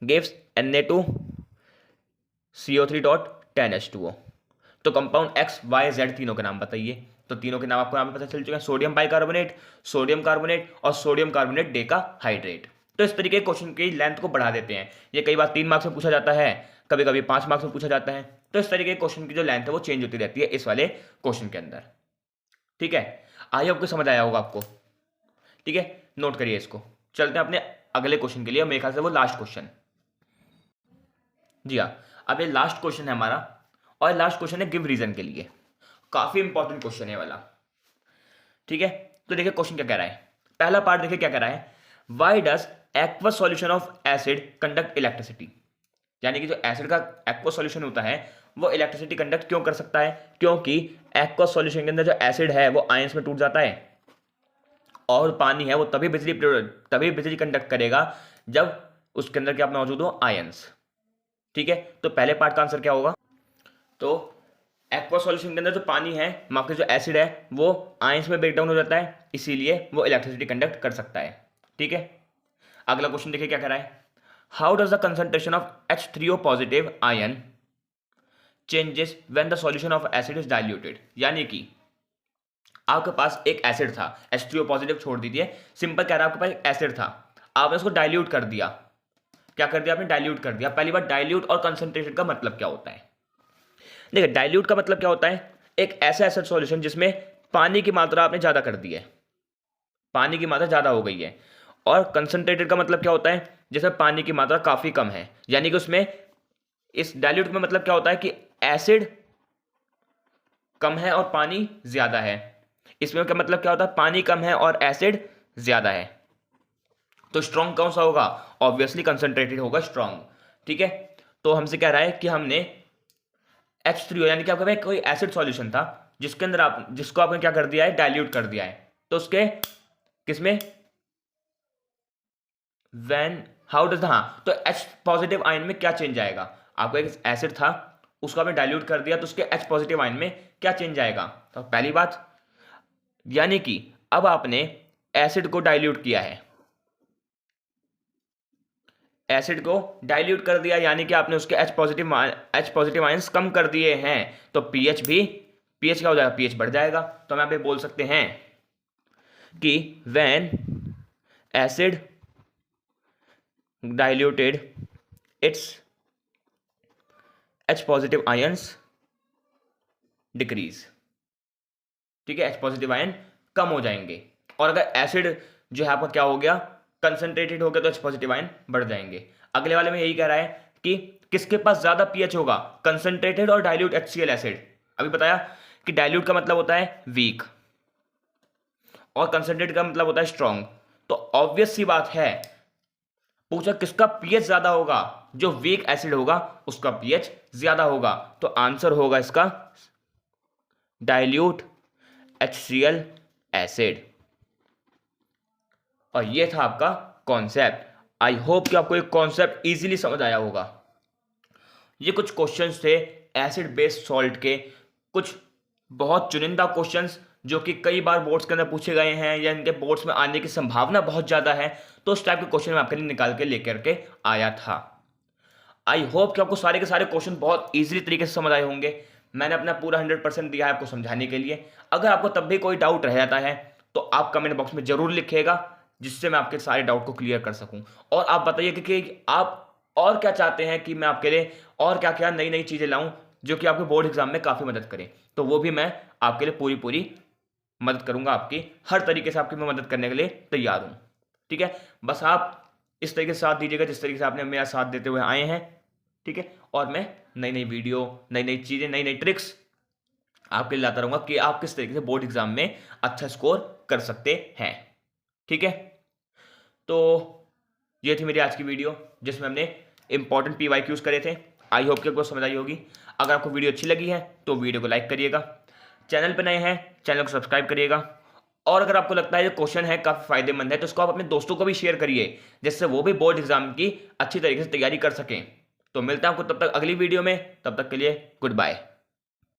gives Na2CO3.10H2O। तो कंपाउंड X, Y, Z तीनों के नाम बताइए। तो तीनों के नाम आपको यहाँ पे पता चल चुके हैं, सोडियम बाइकार्बोनेट, सोडियम कार्बोनेट और सोडियम कार्बोनेट डेकाहाइड्रेट। तो इस तरीके के क्वेश्चन की लेंथ को बढ़ा देते हैं। ये कई बार 3 मार्क्स में पूछा जाता है, कभी कभी 5 मार्क्स में पूछा जाता है। तो इस तरीके के क्वेश्चन की जो लेंथ है वो चेंज होती रहती है इस वाले क्वेश्चन के अंदर, ठीक है। आई होप को समझ आया होगा आपको, ठीक है। नोट करिए इसको, चलते हैं अपने अगले क्वेश्चन के लिए। मेरे ख्याल से वो लास्ट क्वेश्चन, जी हाँ, अब ये लास्ट क्वेश्चन है हमारा, और लास्ट क्वेश्चन है गिव रीजन के लिए। काफी इंपॉर्टेंट क्वेश्चन है वाला, ठीक है। तो देखिए क्वेश्चन क्या कह रहा है, पहला पार्ट देखिए क्या कह रहा है, why does aqueous solution of acid conduct electricity. यानी कि जो एसिड का एक्वस सॉल्यूशन होता है वो इलेक्ट्रिसिटी कंडक्ट क्यों कर सकता है, क्योंकि एक्वस सॉल्यूशन के अंदर जो एसिड है वो आयंस में टूट जाता है, और पानी है वो तभी बिजली कंडक्ट करेगा जब उसके अंदर क्या मौजूद हो, आयंस, ठीक है। तो पहले पार्ट का आंसर क्या होगा, तो एक्वा सॉल्यूशन के अंदर जो पानी है, माफ के जो एसिड है, वो आयंस में ब्रेक डाउन हो जाता है, इसीलिए वो इलेक्ट्रिसिटी कंडक्ट कर सकता है। ठीक है, अगला क्वेश्चन देखिए क्या कह रहा है। How does the concentration of H3O positive ion changes when the solution of acid is diluted. यानी कि आपके पास एक एसिड था, H3O पॉजिटिव छोड़ दीजिए, सिंपल कह रहा है आपके पास एक एसिड था, आपने उसको डाइल्यूट कर दिया। क्या कर दिया आपने? डाइल्यूट कर दिया। पहली बात, डाइल्यूट और कंसंट्रेटेड का मतलब क्या होता है? देखिए, डाइल्यूट का मतलब क्या होता है? एक ऐसा एसिड सॉल्यूशन जिसमें पानी की मात्रा आपने ज्यादा कर दी है, पानी की मात्रा ज्यादा हो गई है। और कंसंट्रेटेड का मतलब क्या होता है? जिसमें पानी की मात्रा काफी कम है, यानी कि उसमें, इस डाइल्यूट में मतलब क्या होता है कि एसिड कम है और पानी ज्यादा है। इसमें क्या मतलब क्या होता है? पानी कम है और एसिड ज्यादा है। तो स्ट्रॉन्ग कौन सा होगा? ऑब्वियसली कंसंट्रेटेड होगा स्ट्रॉन्ग। ठीक है, तो हमसे कह रहा है कि हमने H3O यानी कि आपके पास कोई एसिड सॉल्यूशन था जिसके अंदर जिसको आपने क्या कर दिया है? डाइल्यूट कर दिया है। तो उसके किसमें, व्हेन, हाउ डज, हाँ, तो H पॉजिटिव आयन में क्या चेंज आएगा? आपको एक एसिड था, उसको आपने डाइल्यूट कर दिया, तो उसके H पॉजिटिव आयन में क्या चेंज आएगा? तो पहली बात, यानी कि अब आपने एसिड को डाइल्यूट किया है, एसिड को डाइल्यूट कर दिया, यानी कि आपने उसके H पॉजिटिव आयंस कम कर दिए हैं, तो पीएच क्या हो जाएगा? पीएच बढ़ जाएगा। तो हम यहाँ पे बोल सकते हैं कि when acid diluted it's H positive ions decrease. ठीक है, H पॉजिटिव आयन कम हो जाएंगे। और अगर एसिड जो है आपका क्या हो गया? कंसंट्रेटेड हो गया, तो H पॉजिटिव आयन बढ़ जाएंगे। अगले वाले में यही कह रहा है कि किसके पास ज्यादा पीएच होगा? कंसंट्रेटेड और डाइल्यूट HCl एसिड। अभी बताया कि डाइल्यूट का मतलब होता है वीक और कंसंट्रेटेड का मतलब होता है स्ट्रॉन्ग। तो ऑब्वियस सी बात है, पूछा किसका पीएच ज्यादा होगा? जो वीक एसिड होगा उसका पीएच ज्यादा होगा। तो आंसर होगा इसका डाइल्यूट HCl एसिड। और ये था आपका कॉन्सेप्ट। आई होप कि आपको ये कॉन्सेप्ट इजीली समझ आया होगा। ये कुछ क्वेश्चंस थे एसिड बेस्ड सॉल्ट के, कुछ बहुत चुनिंदा क्वेश्चंस जो कि कई बार बोर्ड्स के अंदर पूछे गए हैं या इनके बोर्ड्स में आने की संभावना बहुत ज़्यादा है, तो उस टाइप के क्वेश्चन मैं आपके लिए निकाल के लेकर के आया था। आई होप कि आपको सारे के सारे क्वेश्चन बहुत ईजिली तरीके से समझ आए होंगे। मैंने अपना पूरा 100% दिया है आपको समझाने के लिए। अगर आपको तब भी कोई डाउट रह जाता है तो आप कमेंट बॉक्स में जरूर लिखिएगा, जिससे मैं आपके सारे डाउट को क्लियर कर सकूं। और आप बताइए कि आप और क्या चाहते हैं कि मैं आपके लिए और क्या क्या नई नई चीज़ें लाऊं जो कि आपके बोर्ड एग्जाम में काफ़ी मदद करें। तो वो भी मैं आपके लिए पूरी पूरी मदद करूंगा, आपकी हर तरीके से आपकी मैं मदद करने के लिए तैयार हूं। ठीक है, बस आप इस तरीके से साथ दीजिएगा जिस तरीके से आपने मेरा साथ देते हुए आए हैं। ठीक है, और मैं नई नई वीडियो, नई नई चीज़ें, नई नई ट्रिक्स आपके लिए लाता रहूंगा कि आप किस तरीके से बोर्ड एग्जाम में अच्छा स्कोर कर सकते हैं। ठीक है, तो ये थी मेरी आज की वीडियो जिसमें हमने इंपॉर्टेंट PYQs करे थे। आई होप कि आपको समझ आई होगी। अगर आपको वीडियो अच्छी लगी है तो वीडियो को लाइक करिएगा, चैनल पर नए हैं चैनल को सब्सक्राइब करिएगा, और अगर आपको लगता है ये क्वेश्चन है काफ़ी फायदेमंद है तो इसको आप अपने दोस्तों को भी शेयर करिए, जिससे वो भी बोर्ड एग्जाम की अच्छी तरीके से तैयारी कर सकें। तो मिलता है आपको तब तक अगली वीडियो में, तब तक के लिए गुड बाय।